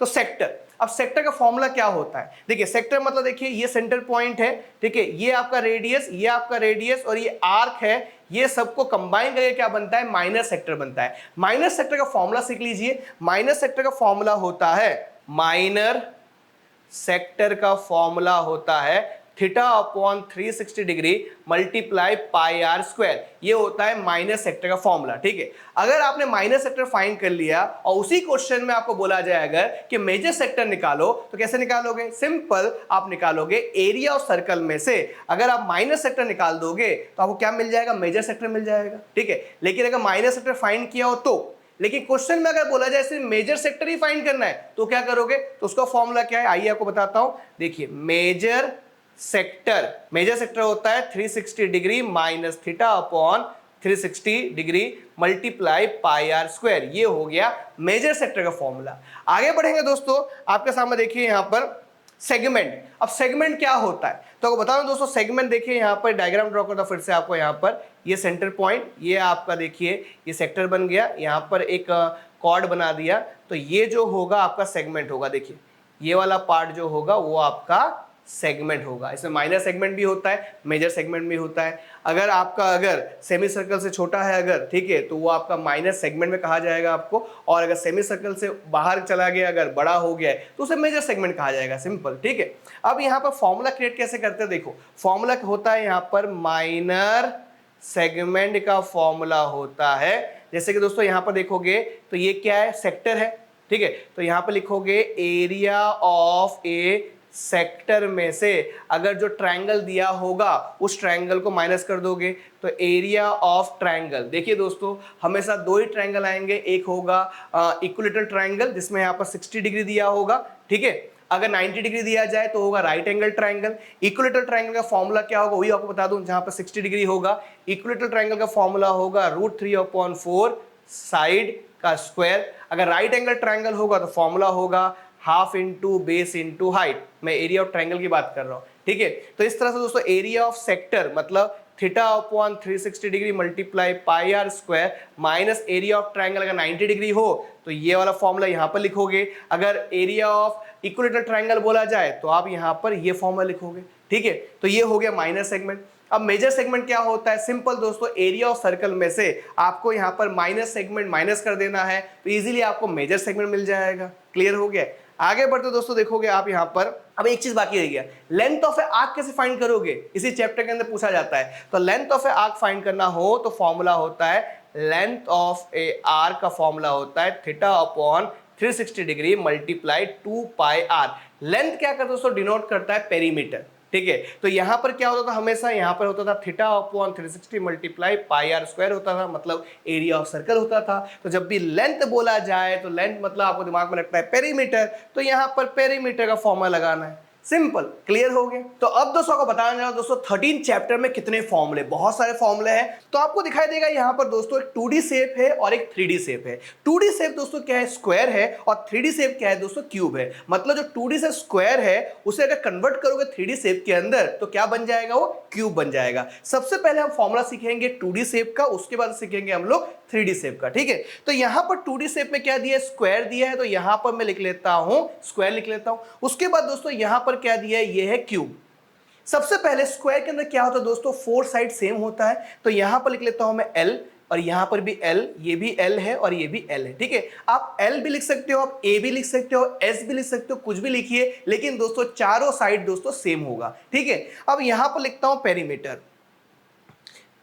तो सेक्टर, अब सेक्टर का फॉर्मूला क्या होता है, देखिए सेक्टर मतलब देखिए ये सेंटर पॉइंट है, ठीक है, ये आपका रेडियस, ये आपका रेडियस और ये आर्क है, ये सबको कंबाइन करके क्या बनता है, माइनर सेक्टर बनता है। माइनर सेक्टर का फॉर्मूला सीख लीजिए। माइनर सेक्टर का फॉर्मूला होता है, माइनर सेक्टर का फॉर्मूला होता है theta upon 360 degree multiply pi are square, ये होता है माइनस सेक्टर का फॉर्मूला। ठीक है, अगर आपने माइनस सेक्टर फाइंड कर लिया और उसी क्वेश्चन में आपको बोला जाए अगर कि मेजर सेक्टर निकालो, तो कैसे निकालोगे? सिंपल, आप निकालोगे एरिया ऑफ सर्कल में से अगर आप माइनस सेक्टर निकाल दोगे तो आपको क्या मिल जाएगा? मेजर सेक्टर मिल जाएगा। ठीक है, लेकिन अगर माइनस सेक्टर फाइंड किया हो तो, लेकिन क्वेश्चन में अगर बोला जाए सिर्फ मेजर सेक्टर ही फाइंड करना है तो क्या करोगे? तो उसका फॉर्मूला क्या है, आइए आपको बताता हूं। देखिए, मेजर सेक्टर होता है 360 degree minus theta upon 360 degree multiply pi are square, ये हो गया मेजर सेक्टर का फॉर्मूला। आगे बढ़ेंगे दोस्तों, आपके सामने देखिए यहां पर सेगमेंट। अब सेगमेंट क्या होता है तो आपको बता दूं दोस्तों, सेगमेंट देखिए यहां पर डायग्राम ड्रॉ करता फिर से आपको। यहां पर ये सेंटर पॉइंट, ये आपका देखिए ये सेक्टर बन गया, यहां पर एक कॉर्ड बना दिया, तो ये जो होगा आपका सेगमेंट होगा। देखिए ये वाला पार्ट जो होगा वो आपका सेगमेंट होगा। इसमें माइनर सेगमेंट भी होता है, मेजर सेगमेंट भी होता है। अगर आपका अगर सेमी सर्कल से छोटा है अगर, ठीक है, तो वो आपका माइनर सेगमेंट में कहा जाएगा आपको, और अगर सेमी सर्कल से बाहर चला गया, अगर बड़ा हो गया है तो उसे मेजर सेगमेंट कहा जाएगा। सिंपल, ठीक है। अब यहाँ पर फॉर्मूला क्रिएट कैसे करते हैं, देखो फॉर्मूला होता है यहाँ पर माइनर सेगमेंट का फॉर्मूला होता है। जैसे कि दोस्तों यहाँ पर देखोगे तो ये क्या है, सेक्टर है। ठीक है, तो यहाँ पर लिखोगे एरिया ऑफ ए सेक्टर में से अगर जो ट्रायंगल दिया होगा उस ट्रायंगल को माइनस कर दोगे तो एरिया ऑफ ट्रायंगल। देखिए दोस्तों, हमेशा दो ही ट्रायंगल आएंगे, एक होगा इक्विलेटरल ट्रायंगल जिसमें यहाँ पर 60 डिग्री दिया होगा। ठीक है, अगर 90 डिग्री दिया जाए तो होगा right angle triangle. Equilateral triangle का फॉर्मूला क्या होगा वही आपको बता दूं, जहां पर 60 डिग्री होगा इक्विलेटरल ट्रायंगल का फॉर्मूला होगा √3/4 साइड का स्क्वायर। अगर राइट एंगल ट्रायंगल होगा तो फॉर्मूला होगा half into base into height. मैं एरिया ऑफ ट्रायंगल की बात कर रहा हूं। ठीक है, तो इस तरह से दोस्तों एरिया ऑफ सेक्टर मतलब theta upon 360 degree multiply pi are square minus area of triangle अगर 90 डिग्री हो तो ये वाला फॉर्मूला यहां पर लिखोगे। अगर एरिया ऑफ इक्विलेटरल ट्रायंगल बोला जाए तो आप यहां पर ये फॉर्मूला लिखोगे। ठीक है, तो ये हो गया माइनर सेगमेंट। अब मेजर सेगमेंट क्या होता है, सिंपल दोस्तों, एरिया ऑफ सर्कल में से आपको यहां पर माइनस सेगमेंट माइनस कर देना है तो इजीली आपको मेजर सेगमेंट मिल जाएगा। क्लियर हो गया? आगे बढ़ते दोस्तों देखोगे आप यहां पर, अब एक चीज बाकी रह गया, लेंथ ऑफ ए आर्क कैसे फाइंड करोगे, इसी चैप्टर के अंदर पूछा जाता है। तो length of a arc find करना हो तो फॉर्मूला होता है, लेंथ ऑफ ए आर्क का फॉर्मूला होता है theta upon 360 degree multiply 2 pi R. Length क्या करता है दोस्तों, डिनोट करता है पेरीमीटर। ठीक है, तो यहां पर क्या होता था, हमेशा यहां पर होता था theta upon 360 multiply pi are square होता था, मतलब एरिया ऑफ सर्कल होता था। तो जब भी लेंथ बोला जाए तो लेंथ मतलब आपको दिमाग में लगता है पेरीमीटर, तो यहां पर पेरीमीटर का फॉर्मूला लगाना है। सिंपल, क्लियर हो गया। तो अब दोस्तों को बताना चाहूं दोस्तों 13 चैप्टर में कितने फॉर्मूले, बहुत सारे फॉर्मूले हैं। तो आपको दिखाई देगा यहां पर दोस्तों एक 2D शेप है और एक 3D शेप है। 2D शेप दोस्तों क्या है, स्क्वायर है, और 3D शेप क्या है दोस्तों, क्यूब है। मतलब जो 2D से स्क्वायर है उसे अगर कन्वर्ट करोगे 3D शेप के अंदर तो क्या बन जाएगा, वो क्यूब बन जाएगा। सबसे पहले हम फॉर्मूला सीखेंगे 2D शेप का, उसके बाद सीखेंगे हम लोग 3D शेप का। ठीक है, तो यहां पर 2D शेप में क्या दिया है, स्क्वायर दिया है, तो यहां पर मैं लिख लेता हूं स्क्वायर लिख लेता हूं। उसके बाद दोस्तों यहां पर क्या दिया है, ये है क्यूब। सबसे पहले स्क्वायर के अंदर क्या होता है दोस्तों, 4 साइड सेम होता है, तो यहां पर लिख लेता हूं मैं L, और यहां पर भी L, ये भी L है और ये भी L है। ठीक है, आप L भी लिख सकते हो, आप A भी लिख सकते हो, S भी लिख सकते हो, कुछ भी लिखिए, लेकिन दोस्तों चारों साइड दोस्तों सेम होगा। ठीक है, अब यहां पर लिखता हूं पेरीमीटर।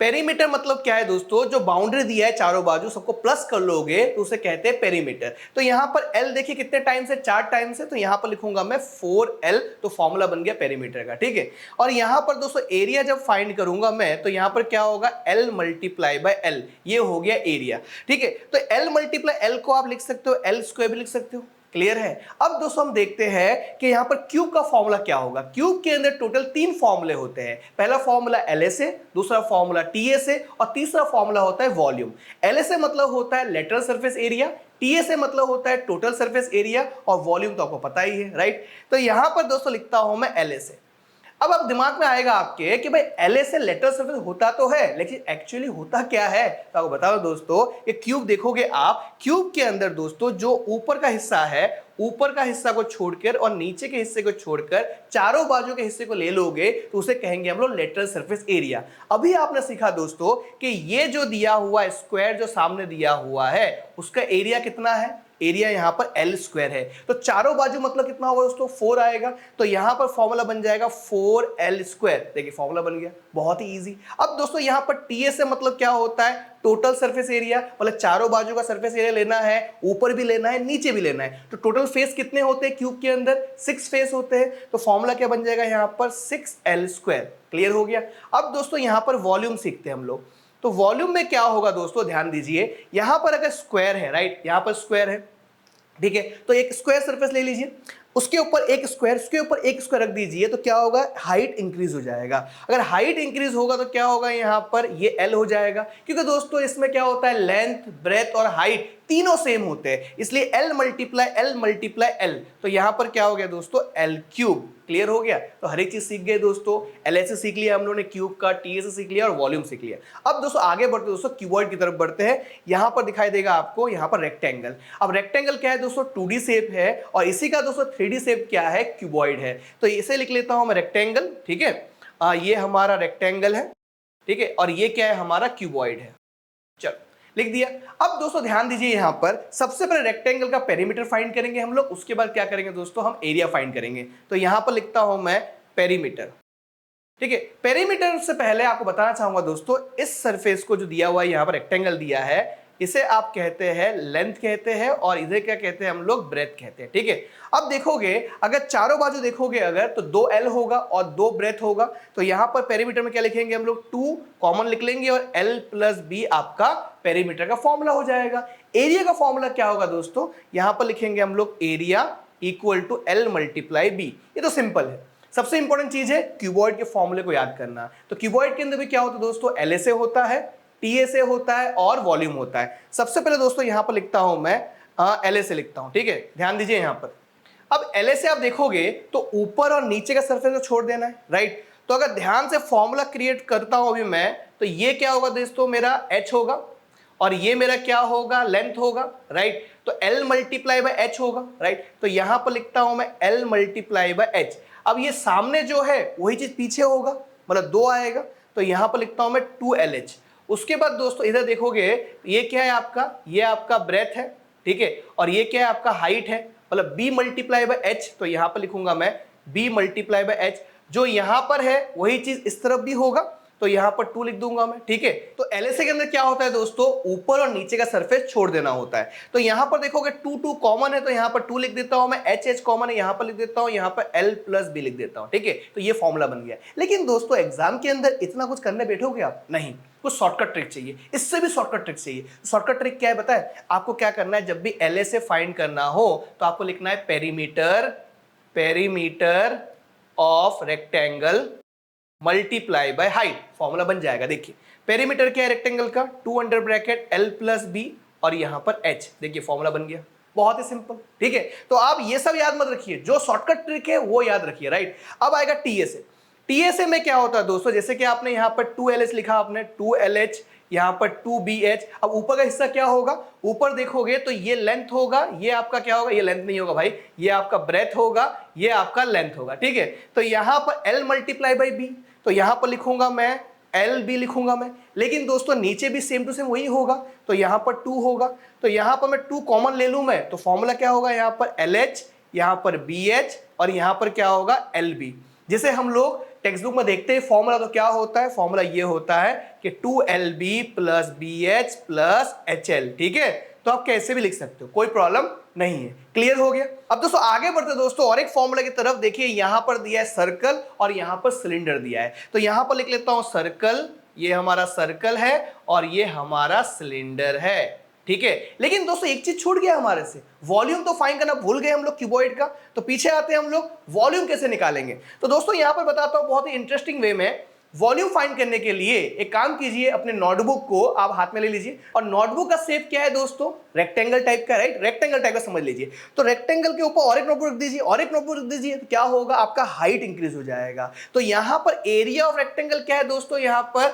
पेरीमीटर मतलब क्या है दोस्तों, जो बाउंड्री दिया है चारों बाजू सबको प्लस कर लोगे तो उसे कहते हैं पेरीमीटर। तो यहां पर L देखिए कितने टाइम्स है, 4 टाइम्स है, तो यहां पर लिखूंगा मैं 4L, तो फॉर्मूला बन गया पेरीमीटर का। ठीक है, और यहां पर दोस्तों एरिया जब फाइंड करूंगा मैं तो यहां पर क्या होगा, L मल्टीप्लाई बाय L, ये हो गया एरिया। ठीक है, तो L मल्टीप्लाई L को आप लिख सकते हो L स्क्वायर भी लिख सकते हो। क्लियर है? अब दोस्तों हम देखते हैं कि यहां पर क्यूब का फॉर्मूला क्या होगा। क्यूब के अंदर टोटल 3 फॉर्मूले होते हैं। पहला फॉर्मूला LS है, दूसरा फॉर्मूला TS है, और तीसरा फॉर्मूला होता है वॉल्यूम। LS मतलब होता है लेटरल सरफेस एरिया, TS मतलब होता है टोटल सरफेस एरिया, और वॉल्यूम तो आपको पता ही है, राइट। तो यहां पर दोस्तों लिखता हूं मैं LS है। अब दिमाग में आएगा आपके कि भाई LS से लेटरल सरफेस होता तो है, लेकिन एक्चुअली होता क्या है, तो आपको बताओ दोस्तों, ये क्यूब देखोगे आप, क्यूब के अंदर दोस्तों जो ऊपर का हिस्सा है, ऊपर का हिस्सा को छोड़कर और नीचे के हिस्से को छोड़कर चारों बाजू के हिस्से को ले लोगे तो उसे कहेंगे हम लोग लेटरल सरफेस एरिया। अभी आपने सीखा दोस्तों कि ये जो दिया हुआ स्क्वायर जो सामने दिया हुआ है उसका एरिया कितना है, एरिया यहाँ पर एल स्क्वायर है, तो चारों बाजू मतलब कितना होगा दोस्तों 4 आएगा, तो यहाँ पर फॉर्मूला बन जाएगा 4l स्क्वायर। देखिए फॉर्मूला बन गया, बहुत ही इजी। अब दोस्तों यहाँ पर टीए से मतलब क्या होता है, टोटल सरफेस एरिया, मतलब चारों बाजू का सरफेस एरिया लेना है, ऊपर भी लेना है, नीचे भी लेना है। तो टोटल फेस कितने होते हैं क्यूब के अंदर, 6 फेस होते हैं, तो फॉर्मूला क्या बन जाएगा यहाँ पर 6l स्क्वायर। क्लियर हो गया। अब दोस्तों यहाँ पर वॉल्यूम सीखते हैं हम लोग। तो वॉल्यूम में क्या होगा दोस्तों, ध्यान दीजिए, यहां पर अगर स्क्वायर है, राइट, यहां पर स्क्वायर है, ठीक है, तो एक स्क्वायर सरफेस ले लीजिए, उसके ऊपर एक स्क्वायर, उसके ऊपर एक स्क्वायर रख दीजिए, तो क्या होगा, हाइट इंक्रीज हो जाएगा। अगर हाइट इंक्रीज होगा तो क्या होगा, यहां पर ये एल हो जाएगा, क्योंकि दोस्तों इसमें क्या होता है, लेंथ, ब्रेथ और हाइट तीनों सेम होते हैं, इसलिए एल मल्टीप्लाई एल, तो यहां पर क्या हो गया दोस्तों, एल क्यूब। क्लियर हो गया। तो हर एक चीज सीख गए दोस्तों, एल से सीख लिया हम लोगों ने, क्यूब का, टी से सीख लिया और वॉल्यूम सीख लिया। अब दोस्तों आगे बढ़ते दोस्तों क्यूबॉइड की तरफ बढ़ते हैं। यहां पर दिखाई देगा आपको यहां पर रेक्टेंगल। अब रेक्टेंगल क्या है दोस्तों, 2D शेप है, और इसी का दोस्तों 3D शेप क्या है, क्यूबॉइड है। तो इसे लिख लेता हूं मैं रेक्टेंगल, ठीक है, ये हमारा रेक्टेंगल है, ठीक है, और ये क्या है, हमारा क्यूबॉइड है। चलो लिख दिया। अब दोस्तों ध्यान दीजिए, यहां पर सबसे पहले रेक्टेंगल का पेरीमीटर फाइंड करेंगे हम लोग, उसके बाद क्या करेंगे दोस्तों, हम एरिया फाइंड करेंगे। तो यहां पर लिखता हूं मैं पेरीमीटर, ठीक है। पेरीमीटर से पहले आपको बताना चाहूंगा दोस्तों, इस सरफेस को जो दिया हुआ है, यहां पर रेक्टेंगल दिया है, इसे आप कहते हैं लेंथ कहते हैं, और इधर क्या कहते हैं हम लोग, ब्रेथ कहते हैं, ठीक है। अब देखोगे, अगर चारों बाजू देखोगे अगर, तो 2l होगा और 2 ब्रेथ होगा, तो यहां पर पेरीमीटर में क्या लिखेंगे हम लोग, 2 कॉमन लिख लेंगे, और l प्लस b आपका पेरीमीटर का फॉर्मूला हो जाएगा। एरिया का फॉर्मूला क्या होगा दोस्तों, यहां पर लिखेंगे हम लोग area equal to l multiply b। ये तो सिंपल है। सबसे इंपॉर्टेंट चीज है क्यूबॉइड के फॉर्मूले को याद करना। तो क्यूबॉइड के अंदर भी क्या होता है दोस्तों, एल से होता है, टी से होता है और वॉल्यूम होता है। सबसे पहले दोस्तों यहां पर लिखता हूं मैं एल से लिखता हूं, ठीक है, ध्यान दीजिए यहां पर। अब एल से आप देखोगे तो ऊपर और नीचे का सरफेस को छोड़ देना है, राइट। तो अगर ध्यान से फॉर्मूला क्रिएट करता हूं अभी मैं, तो ये क्या होगा दोस्तों, मेरा एच होगा, और ये मेरा क्या होगा, लेंथ होगा, राइट। तो एल मल्टीप्लाई बाय एच होगा, राइट। तो यहां पर लिखता हूं मैं एल मल्टीप्लाई बाय एच। अब ये सामने जो है वही चीज पीछे होगा, मतलब 2 आएगा, तो यहां पर लिखता हूं मैं 2LH। उसके बाद दोस्तों इधर देखोगे, ये क्या है आपका, ये आपका ब्रेथ है, ठीक है, और ये क्या है आपका हाइट है, मतलब b मल्टीप्लाई बाय एच। तो यहां पर लिखूंगा मैं b मल्टीप्लाई बाय एच। जो यहां पर है वही चीज इस तरफ भी होगा, तो यहां पर 2 लिख दूंगा मैं, ठीक है। तो LSA के अंदर क्या होता है दोस्तों, ऊपर और नीचे का सरफेस छोड़ देना होता है। तो यहां पर देखोगे 2 कॉमन है, तो यहां पर 2 लिख देता हूं मैं, H कॉमन है, यहां पर लिख देता हूं, यहां पर L प्लस B लिख देता हूं, ठीक है। तो ये फॉर्मूला बन गया। लेकिन दोस्तों एग्जाम के अंदर इतना कुछ करने बैठोगे आप, नहीं, कुछ शॉर्टकट ट्रिक चाहिए, इससे भी शॉर्टकट ट्रिक चाहिए। शॉर्टकट ट्रिक क्या है पता है आपको, क्या करना है, जब भी LSA फाइंड करना हो तो आपको लिखना है perimeter of rectangle multiply by height, formula बन जाएगा। देखिए पेरीमीटर क्या है रेक्टेंगल का, 2 under bracket L plus B, और यहां पर H। देखिए फॉर्मूला बन गया, बहुत ही सिंपल, ठीक है। तो आप ये सब याद मत रखिए, जो शॉर्टकट ट्रिक है वो याद रखिए, राइट। अब आएगा टीएसए में क्या होता है दोस्तों, जैसे कि आपने यहां पर 2LH लिखा, आपने 2LH, यहां पर 2BH। अब ऊपर का हिस्सा क्या होगा, ऊपर देखोगे तो ये लेंथ होगा, ये आपका क्या होगा, ये लेंथ नहीं होगा भाई, ये आपका ब्रेथ होगा, ये आपका लेंथ होगा, ठीक है। तो यहां पर L मल्टीप्लाई बाई B, तो यहां पर लिखूंगा मैं LB लिखूंगा मैं। लेकिन दोस्तों नीचे भी सेम टू सेम वही होगा, तो यहां पर 2 होगा, तो यहां पर मैं 2 कॉमन ले लूं मैं, तो फॉर्मूला क्या होगा, यहां पर LH, यहां पर BH, और यहां पर क्या होगा, LB। जैसे हम लोग टेक्स्ट बुक में देखते हैं फॉर्मूला, तो क्या होता है, फॉर्मूला ये होता है कि 2LB plus BH plus HL, ठीक है। तो आप कैसे भी लिख सकते हो, कोई प्रॉब्लम नहीं है। क्लियर हो गया। अब दोस्तों आगे बढ़ते दोस्तों और एक फॉर्मूला की तरफ। देखिए यहां पर दिया है सर्कल और यहां पर सिलेंडर दिया है, तो यहां पर लिख लेता हूं सर्कल, ये हमारा सर्कल है और ये हमारा सिलेंडर है, ठीक है। लेकिन दोस्तों एक चीज छूट गया हमारे से, वॉल्यूम तो फाइंड करना भूल गए हम लोग क्यूबॉइड का। तो पीछे आते हैं हम लोग, वॉल्यूम कैसे निकालेंगे। तो दोस्तों यहां पर बताता हूं बहुत ही इंटरेस्टिंग वे में। वॉल्यूम फाइंड करने के लिए एक काम कीजिए, अपने नोटबुक को आप हाथ में ले लीजिए, और नोटबुक का शेप क्या है दोस्तों, रेक्टेंगल टाइप का, राइट, रेक्टेंगल टाइप का समझ लीजिए। तो रेक्टेंगल के ऊपर और एक नोटबुक रख दीजिए, और एक नोटबुक रख दीजिए, तो क्या होगा, आपका हाइट इंक्रीज हो जाएगा। तो यहां पर एरिया ऑफ रेक्टेंगल क्या है दोस्तों, यहां पर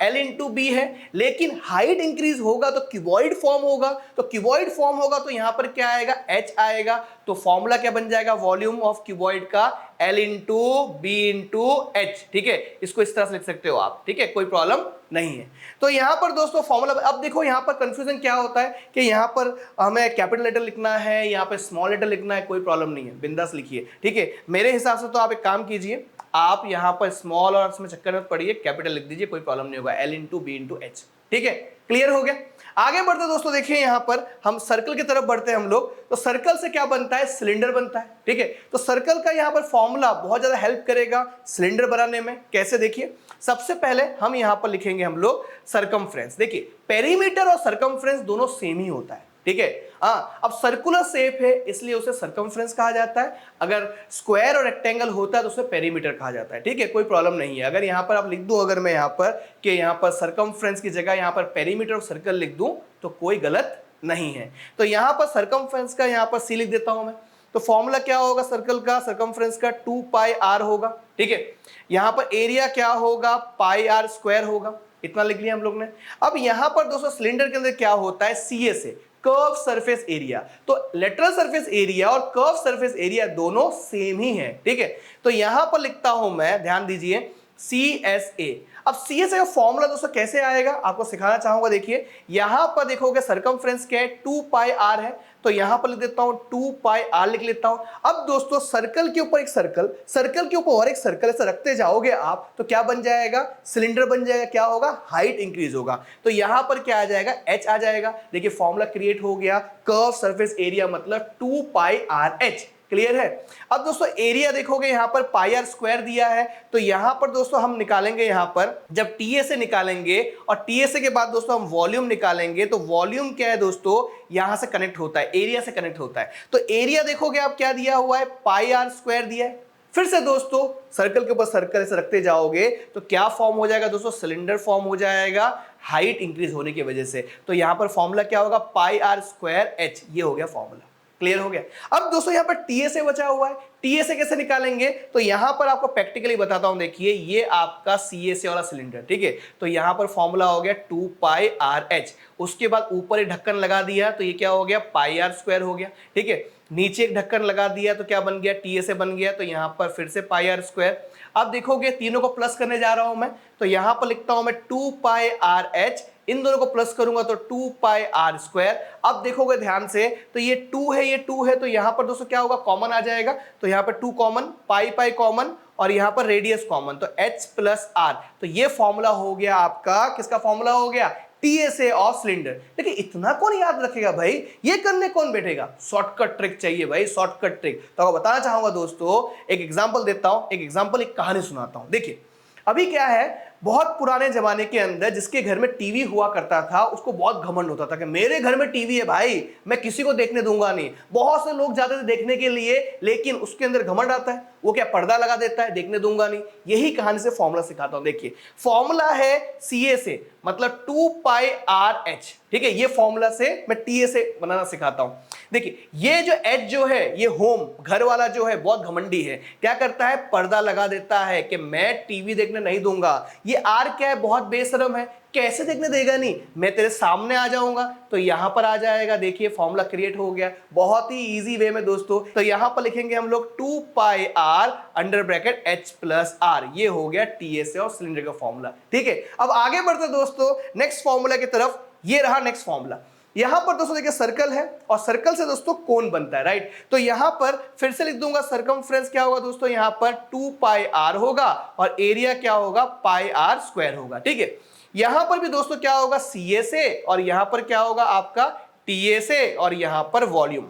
L इंटू B है, लेकिन हाइट इंक्रीज होगा तो क्यूबॉइड फॉर्म होगा, तो क्यूबॉइड फॉर्म होगा तो यहां पर क्या आएगा, H आएगा। तो फॉर्मूला क्या बन जाएगा वॉल्यूम ऑफ क्यूबॉइड का, L into B into H, ठीक है, इसको इस तरह से लिख सकते हो आप, ठीक है, कोई प्रॉब्लम नहीं है। तो यहां पर दोस्तों फॉर्मूला, अब देखो यहां पर कंफ्यूजन क्या होता है कि यहां पर हमें कैपिटल लेटर लिखना है, यहां पर स्मॉल लेटर लिखना है, कोई प्रॉब्लम नहीं है, बिंदास लिखिए, ठीक है। मेरे हिसाब से तो आप एक काम कीजिए, आप यहां पर स्मॉल और इसमें चक्कर मत पड़िए, कैपिटल लिख दीजिए, कोई प्रॉब्लम नहीं होगा, L into B into H, ठीक है, क्लियर हो गया। आगे बढ़ते दोस्तों, देखिए यहां पर हम सर्कल की तरफ बढ़ते हैं हम लोग। तो सर्कल से क्या बनता है, सिलेंडर बनता है, ठीक है। तो सर्कल का यहां पर फॉर्मूला बहुत ज्यादा हेल्प करेगा सिलेंडर बनाने में। कैसे, देखिए सबसे पहले हम यहां पर लिखेंगे हम लोग सरकमफ्रेंस। देखिए पेरीमीटर और सरकमफ्रेंस दोनों सेम ही होता है, ठीक है। हाँ, अब सर्कुलर शेप है इसलिए उसे सरकमफ्रेंस कहा जाता है, अगर स्क्वायर और रेक्टेंगल होता है तो उसे पेरीमीटर कहा जाता है, ठीक है, कोई प्रॉब्लम नहीं है। अगर यहां पर आप लिख दूं, अगर मैं यहां पर कि यहां पर सरकमफ्रेंस की जगह यहां पर पेरीमीटर और सर्कल लिख दूं तो कोई गलत नहीं है। तो यहां पर सरकमफ्रेंस का यहां पर सी लिख देता हूं मैं। तो फॉर्मूला क्या होगा सर्कल का, सरकमफ्रेंस का 2 पाई आर होगा, ठीक है। यहां पर एरिया क्या होगा, पाई आर स्क्वायर होगा, इतना लिख लिया हम लोग ने। अब यहां पर दोस्तों सिलेंडर के अंदर क्या होता है, सीए से कर्व सरफेस एरिया। तो लेटरल सरफेस एरिया और कर्व सरफेस एरिया दोनों सेम ही है, ठीक है। तो यहां पर लिखता हूं मैं, ध्यान दीजिए, CSA। अब CSA का फॉर्मूला दोस्तों कैसे आएगा आपको सिखाना चाहूंगा। देखिए यहां पर देखोगे सरकमफ्रेंस क्या है, 2 पाई आर है, तो यहां पर लिख देता हूं 2 पाई आर लिख लेता हूं। अब दोस्तों सर्कल के ऊपर एक सर्कल, सर्कल के ऊपर और एक सर्कल ऐसे रखते जाओगे आप तो क्या बन जाएगा, सिलेंडर बन जाएगा। क्या होगा, हाइट इंक्रीज होगा। तो यहां पर क्या आ जाएगा, H आ जाएगा। देखिए फॉर्मूला क्रिएट हो गया, कर्व सरफेस एरिया मतलब 2 पाई आर एच, क्लियर है। अब दोस्तों एरिया देखोगे यहां पर पाई आर स्क्वायर दिया है, तो यहां पर दोस्तों हम निकालेंगे, यहां पर जब टीए से निकालेंगे और टीए से के बाद दोस्तों हम वॉल्यूम निकालेंगे, तो वॉल्यूम क्या है दोस्तों, यहां से कनेक्ट होता है, एरिया से कनेक्ट होता है। तो एरिया देखोगे आप क्या दिया हुआ है, पाई आर स्क्वायर दिया है। फिर से दोस्तों सर्कल के ऊपर सर्कल ऐसे रखते जाओगे तो क्या फॉर्म हो जाएगा दोस्तों, सिलेंडर फॉर्म हो जाएगा, हाइट इंक्रीज होने की वजह से। तो यहां पर फॉर्मूला क्या होगा, पाई आर स्क्वायर एच, ये हो गया फॉर्मूला, क्लियर हो गया। अब दोस्तों यहां पर टीएसए बचा हुआ है, टीएसए कैसे निकालेंगे, तो यहां पर आपको प्रैक्टिकली बताता हूं। देखिए ये आपका सीएसए वाला सिलेंडर, ठीक है। तो यहां पर फॉर्मूला हो गया 2 पाई आर एच, उसके बाद ऊपर एक ढक्कन लगा दिया तो ये क्या हो गया, पाई आर स्क्वायर हो गया, ठीक है। नीचे एक ढक्कन लगा दिया तो क्या बन गया, टीएसए बन गया, तो यहां पर फिर से पाई आर स्क्वायर। अब देखोगे तीनों को प्लस करने जा रहा हूं मैं, तो यहां पर लिखता हूं मैं 2 पाई आर एच, इन दोनों को प्लस करूंगा तो 2 पाई आर स्क्वायर। अब देखोगे ध्यान से तो ये 2 है, ये 2 है, तो यहां पर दोस्तों क्या होगा, कॉमन आ जाएगा। तो यहां पर 2 कॉमन, पाई पाई कॉमन और यहां पर रेडियस कॉमन, तो H प्लस आर। तो ये फॉर्मूला हो गया आपका, किसका फॉर्मूला हो गया, टीएसए ऑफ सिलेंडर। लेकिन इतना कौन याद रखेगा भाई, ये करने कौन बैठेगा, शॉर्टकट ट्रिक चाहिए भाई, शॉर्टकट ट्रिक। तो आपको बताना चाहूंगा दोस्तों, एक एग्जांपल देता हूं, एक एग्जांपल, एक कहानी सुनाता हूं। देखिए अभी क्या है, बहुत पुराने जमाने के अंदर जिसके घर में टीवी हुआ करता था उसको बहुत घमंड होता था कि मेरे घर में टीवी है भाई, मैं किसी को देखने दूंगा नहीं। बहुत से लोग जाते थे देखने के लिए, लेकिन उसके अंदर घमंड आता है, वो क्या पर्दा लगा देता है, देखने दूंगा नहीं। यही कहानी से फॉर्मूला सिखाता हूं। देखिए फॉर्मूला है CSA मतलब 2 पाई आर एच, ठीक है। ये फॉर्मूला से मैं TSA बनाना सिखाता हूं। देखिए ये जो H जो है, ये होम, घर वाला जो है बहुत घमंडी है, क्या करता है, पर्दा लगा देता है कि मैं टीवी देखने नहीं दूंगा। ये आर क्या है, बहुत बेशरम है, कैसे देखने देगा नहीं, मैं तेरे सामने आ जाऊंगा तो यहां पर आ जाएगा। देखिए फॉर्मूला क्रिएट हो गया बहुत ही इजी वे में दोस्तों। तो यहां पर लिखेंगे हम लोग 2 pi r under bracket H plus r, ये हो गया टीएसए और सिलेंडर का फॉर्मूला, ठीक है। अब आगे बढ़ते दोस्तों नेक्स्ट फॉर्मूला की तरफ, ये रहा नेक्स्ट फॉर्मूला। यहां पर दोस्तों देखिए सर्कल है और सर्कल से दोस्तों कोन बनता है, राइट। तो यहां पर फिर से लिख दूंगा सरकमफ्रेंस क्या होगा दोस्तों, यहां पर 2 पाई आर होगा और एरिया क्या होगा, पाई आर स्क्वायर होगा, ठीक है। यहां पर भी दोस्तों क्या होगा, CSA और यहां पर क्या होगा आपका TSA और यहां पर वॉल्यूम।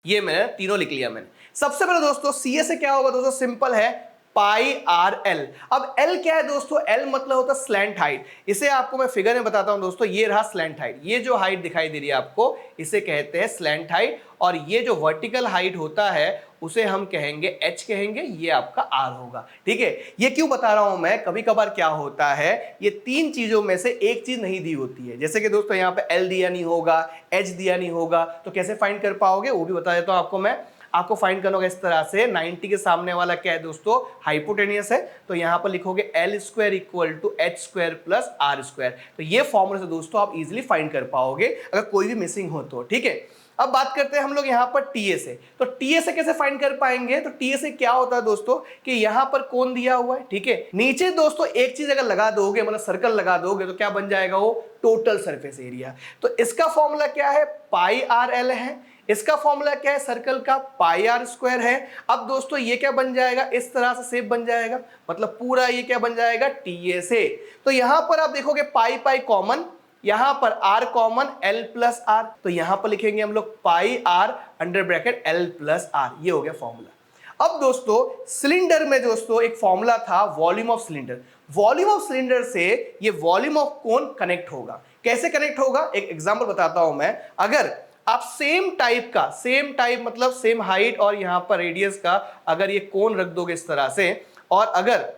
ये मैंने तीनों लिख लिया मैंने। सबसे पहले दोस्तों CSA क्या होगा दोस्तों, सिंपल है, पाई आर एल। अब L क्या है दोस्तों, L मतलब होता है स्लैंट हाइट। इसे आपको मैं फिगर में बताता हूं दोस्तों, ये रहा स्लैंट हाइट, ये जो हाइट दिखाई दे रही है आपको इसे कहते हैं स्लैंट हाइट, और ये जो वर्टिकल हाइट होता है उसे हम कहेंगे H कहेंगे, ये आपका R होगा, ठीक है। ये क्यों बता रहा हूं मैं, कभी कभार क्या होता है, ये तीन चीजों में से एक चीज नहीं दी होती है। जैसे कि दोस्तों यहाँ पे L दिया नहीं होगा, H दिया नहीं होगा, तो कैसे फाइंड कर पाओगे वो भी बता देता हूं आपको मैं। आपको फाइंड करना होगा इस तरह से, 90 के सामने वाला क्या है दोस्तों, हाइपोटेनियस है, तो यहां पर लिखोगे L square equal to H square plus R square. तो ये फॉर्मूला से दोस्तों आप इजीली फाइंड कर पाओगे अगर कोई भी मिसिंग हो तो, ठीक है। अब बात करते हैं हम लोग यहाँ पर टीए से। तो टीए से कैसे फाइंड कर पाएंगे? तो टीए से क्या होता है दोस्तों कि यहाँ पर कौन दिया हुआ है, ठीक है, नीचे दोस्तों एक चीज अगर लगा दोगे, मतलब सर्कल लगा दोगे, तो क्या बन जाएगा? वो टोटल सरफेस एरिया। तो इसका फॉर्मूला क्या है? पाई आर एल है। इसका फॉर्मूला क्या है सर्कल का? पाई आर स्क्वायर है। अब दोस्तों ये क्या बन जाएगा? इस तरह से शेप बन जाएगा, मतलब पूरा ये क्या बन जाएगा? टीए से। तो यहां पर आप देखोगे पाई पाई कॉमन, यहां पर r common, L plus r, तो यहां पर लिखेंगे हम लोग pi r under bracket L plus r. ये हो गया फॉर्मूला। अब दोस्तों सिलेंडर में दोस्तों एक फॉर्मूला था volume of cylinder. Volume of cylinder से ये वॉल्यूम ऑफ कोन कनेक्ट होगा। कैसे कनेक्ट होगा? एक एग्जांपल बताता हूं मैं। अगर आप सेम टाइप मतलब सेम हाइट और यहां पर रेडियस का अगर ये कोन रख दोगे इस तरह से, और अगर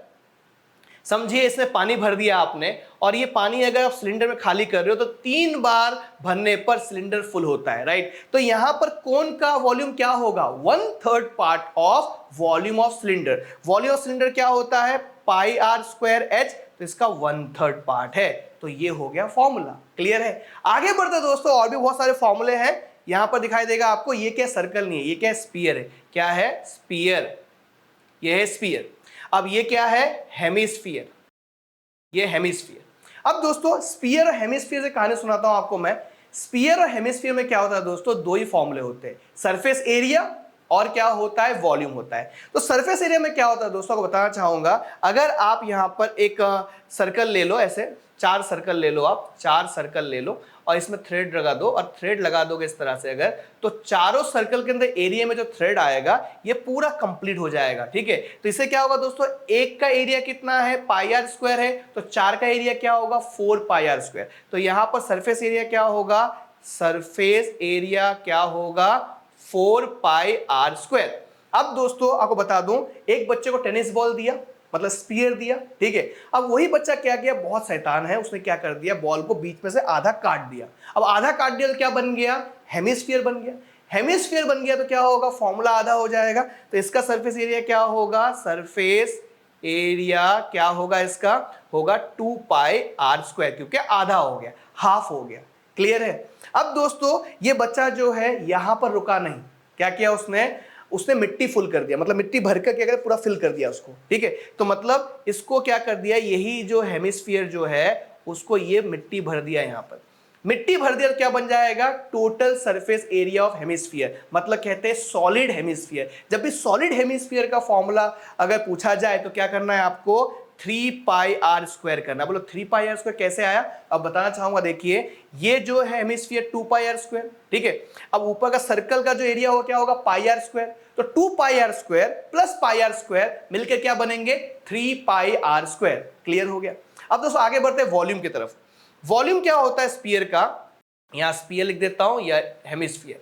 समझिए इसमें पानी भर दिया आपने, और ये पानी अगर आप सिलेंडर में खाली कर रहे हो तो 3 बार भरने पर सिलेंडर फुल होता है, राइट? तो यहां पर कोन का वॉल्यूम क्या होगा? 1/3 part of volume of cylinder. Volume of cylinder क्या होता है? पाई आर स्क्वायर एच, तो इसका 1/3 पार्ट है। तो ये हो गया फॉर्मूला। क्लियर है? आगे बढ़ते दोस्तों, और भी बहुत सारे फॉर्मूले हैं। यहां पर दिखाई देगा आपको, ये क्या सर्कल नहीं है, ये क्या स्फीयर है। क्या है? स्फीयर। ये है स्फीयर। अब ये क्या है? हेमिस्फीयर। ये हेमिस्फीयर। अब दोस्तों स्फीयर और हेमिस्फीयर से कहानी सुनाता हूं आपको मैं। स्फीयर और हेमिस्फीयर में क्या होता है दोस्तों? दो ही फॉर्मूले होते हैं, सरफेस एरिया और क्या होता है? वॉल्यूम होता है। तो सरफेस एरिया में क्या होता है दोस्तों को बताना चाहूंगा। अगर आप यहां पर एक सर्कल ले लो, ऐसे 4 सर्कल ले लो, आप 4 सर्कल ले लो और इसमें थ्रेड लगा दो, और थ्रेड लगा दोगे इस तरह से अगर, तो चारों सर्कल के अंदर एरिया में जो थ्रेड आएगा ये पूरा कंप्लीट हो जाएगा, ठीक है? तो इससे क्या होगा दोस्तों? एक का एरिया कितना है? पाई आर स्क्वायर है, तो 4 का एरिया क्या होगा? 4 पाई आर स्क्वायर। तो यहां पर सरफेस एरिया क्या होगा? सरफेस एरिया क्या होगा? 4 पाई आर स्क्वायर। अब दोस्तों आपको बता दूं, एक बच्चे को टेनिस बॉल दिया, मतलब स्पीयर दिया, ठीक है? अब वही बच्चा क्या किया? बहुत शैतान है, उसने क्या कर दिया? बॉल को बीच में से आधा काट दिया। अब आधा काट दिया तो क्या बन गया? हेमिस्फीयर बन गया। हेमिस्फीयर बन गया तो क्या होगा? फॉर्मूला आधा हो जाएगा। तो इसका सरफेस एरिया क्या होगा? सरफेस एरिया क्या होगा? इसका होगा 2 पाई आर स्क्वायर, क्योंकि आधा हो गया, हाफ हो गया। क्लियर है? अब दोस्तों ये बच्चा जो है यहां पर रुका नहीं, क्या किया उसने मिट्टी फुल कर दिया, मतलब मिट्टी भर कर क्या पूरा फिल कर दिया उसको, ठीक है? तो मतलब इसको क्या कर दिया? यही जो हेमिस्फीयर जो है उसको ये मिट्टी भर दिया। यहां पर मिट्टी भर दिया तो क्या बन जाएगा? Total surface area of hemisphere, मतलब कहते हैं सॉलिड हेमिस्फीयर। जब भी सॉलिड हेमिस्फीयर का फॉर्मूला अगर पूछा जाए तो क्या करना है आपको? 3 पाई आर स्क्वायर करना। बोलो 3 पाई आर स्क्वायर कैसे आया? अब बताना चाहूंगा। देखिए ये जो है हेमिस्फीयर 2 पाई आर स्क्वायर, ठीक है? अब ऊपर का सर्कल का जो एरिया होगा क्या होगा? Pi are square. तो 2 pi are square plus pi are square मिलकर क्या बनेंगे? 3 पाई आर स्क्वायर। क्लियर हो गया? अब दोस्तों आगे बढ़ते हैं वॉल्यूम की तरफ। वॉल्यूम क्या होता है स्फीयर का? यहां स्फीयर लिख देता हूं या हेमिस्फीयर।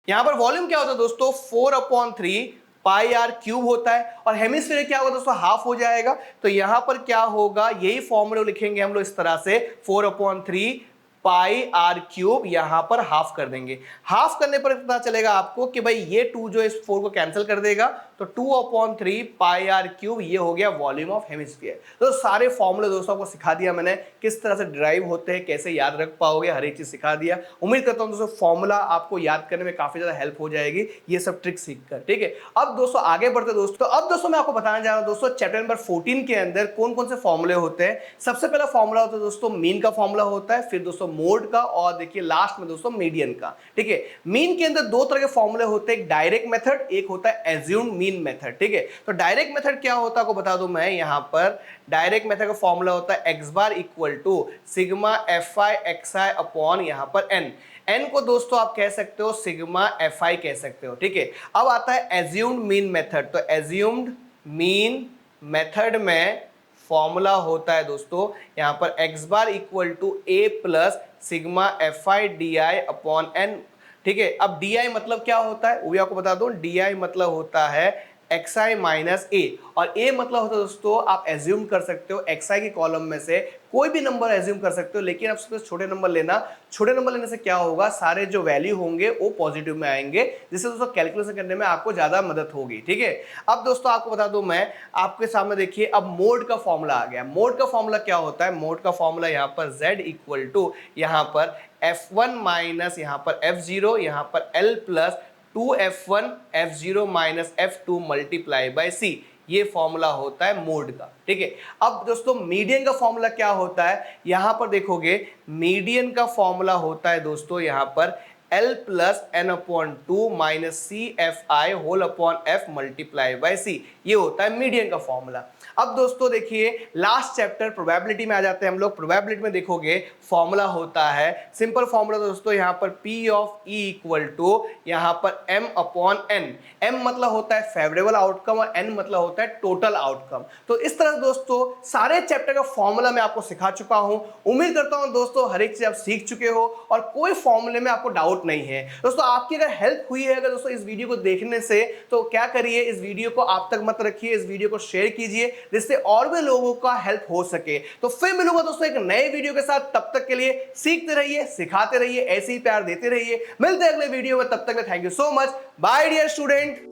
यहां पर वॉल्यूम क्या होता है दोस्तों? 4/3 पाई आर क्यूब होता है, और हेमिस्फीयर क्या होगा दोस्तों? हाफ हो जाएगा। तो यहां पर क्या होगा? यही फॉर्मूला लिखेंगे हम लोग इस तरह से, 4/3 पाई आर क्यूब, यहां पर हाफ कर देंगे। हाफ करने पर पता चलेगा आपको कि भाई ये 2 जो इस 4 को कैंसिल कर देगा, तो 2/3 पाई आर क्यूब, ये हो गया वॉल्यूम ऑफ हेमिस्फीयर। तो सारे फॉर्मूले दोस्तों को सिखा दिया मैंने, किस तरह से डिराइव होते हैं, कैसे याद रख पाओगे, हर एक चीज सिखा दिया। उम्मीद करता हूं दोस्तों फॉर्मूला आपको याद करने में काफी ज्यादा हेल्प हो जाएगी ये सब ट्रिक सीखकर, ठीक है? अब दोस्तों आगे बढ़ते दोस्तों, अब दोस्तों मैं आपको बताना चाह रहा हूं दोस्तों चैप्टर नंबर 14 के अंदर कौन कौन से फॉर्मूले होते हैं। सबसे पहला फॉर्मूला होता है दोस्तों मीन का फॉर्मूला होता है, फिर दोस्तों मोड का, और देखिए लास्ट में दोस्तों मीडियन का, ठीक है? मीन के अंदर 2 तरह के फॉर्मूले होते हैं, एक डायरेक्ट मेथड, एक होता है एज्यूम्ड मीन मेथड, ठीक है? तो डायरेक्ट मेथड क्या होता है आपको बता दूं मैं। यहां पर डायरेक्ट मेथड का फॉर्मूला होता है x bar equal to sigma fi xi upon यहां पर n को दोस्तों आप कह सकते हो सिग्मा fi कह सकते हो, ठीक है? अब आता है एज्यूम्ड मीन मेथड। तो एज्यूम्ड मीन मेथड में फॉर्मूला होता है दोस्तों यहां पर x bar equal to a plus sigma fi di upon n, ठीक है? अब di मतलब क्या होता है वो भी आपको बता दूं, di मतलब होता है xi माइनस a, और a मतलब होता है दोस्तों आप एज्यूम कर सकते हो xi के कॉलम में से कोई भी नंबर एज्यूम कर सकते हो, लेकिन आप सबसे छोटे नंबर लेना। छोटे नंबर लेने से क्या होगा, सारे जो वैल्यू होंगे वो पॉजिटिव में आएंगे, जिससे दोस्तों कैलकुलेशन करने में आपको ज्यादा मदद होगी। ठीक है, अब दोस्तों आपको बता दूं मैं, आपके सामने देखिए अब मोड का फॉर्मूला आ गया। मोड का फॉर्मूला क्या होता है, मोड का फॉर्मूला यहाँ पर z इक्वल टू यहाँ पर f1 माइनस यहाँ पर f0, यहाँ पर l plus 2f1 f0 minus f2 multiply by c, ये फॉर्मूला होता है मोड का। ठीक है, अब दोस्तों मीडियन का फॉर्मूला क्या होता है, यहां पर देखोगे मीडियन का फॉर्मूला होता है दोस्तों यहां पर L plus n upon two minus c f i whole upon f multiply by c, ये होता है मीडियन का फॉर्मूला। अब दोस्तों देखिए लास्ट चैप्टर प्रोबेबिलिटी में आ जाते हैं हम लोग। प्रोबेबिलिटी में देखोगे फॉर्मूला होता है, सिंपल फॉर्मूला दोस्तों यहाँ पर P of E equal to यहाँ पर M अपॉन N। M मतलब होता है फेवरेबल आउटकम और N मतलब होता है टोटल आउटकम। तो इस तरह दोस्तों सारे चैप्टर का फॉर्मूला मैं आपको सिखा चुका हूं। उम्मीद करता हूं दोस्तों हर एक चीज आप सीख चुके हो और कोई फॉर्मूले में आपको डाउट नहीं है। दोस्तों आपकी अगर हेल्प हुई है अगर दोस्तों इस वीडियो को देखने से, तो क्या करिए, इस वीडियो को आप तक मत रखिए, इस वीडियो को शेयर कीजिए जिससे और भी लोगों का हेल्प हो सके। तो फिर मिलूंगा दोस्तों एक नए वीडियो के साथ, तब तक के लिए सीखते रहिए, सिखाते रहिए, ऐसे ही प्यार देते रहिए। मिलते हैं अगले वीडियो में, तब तक thank you so much, bye dear student.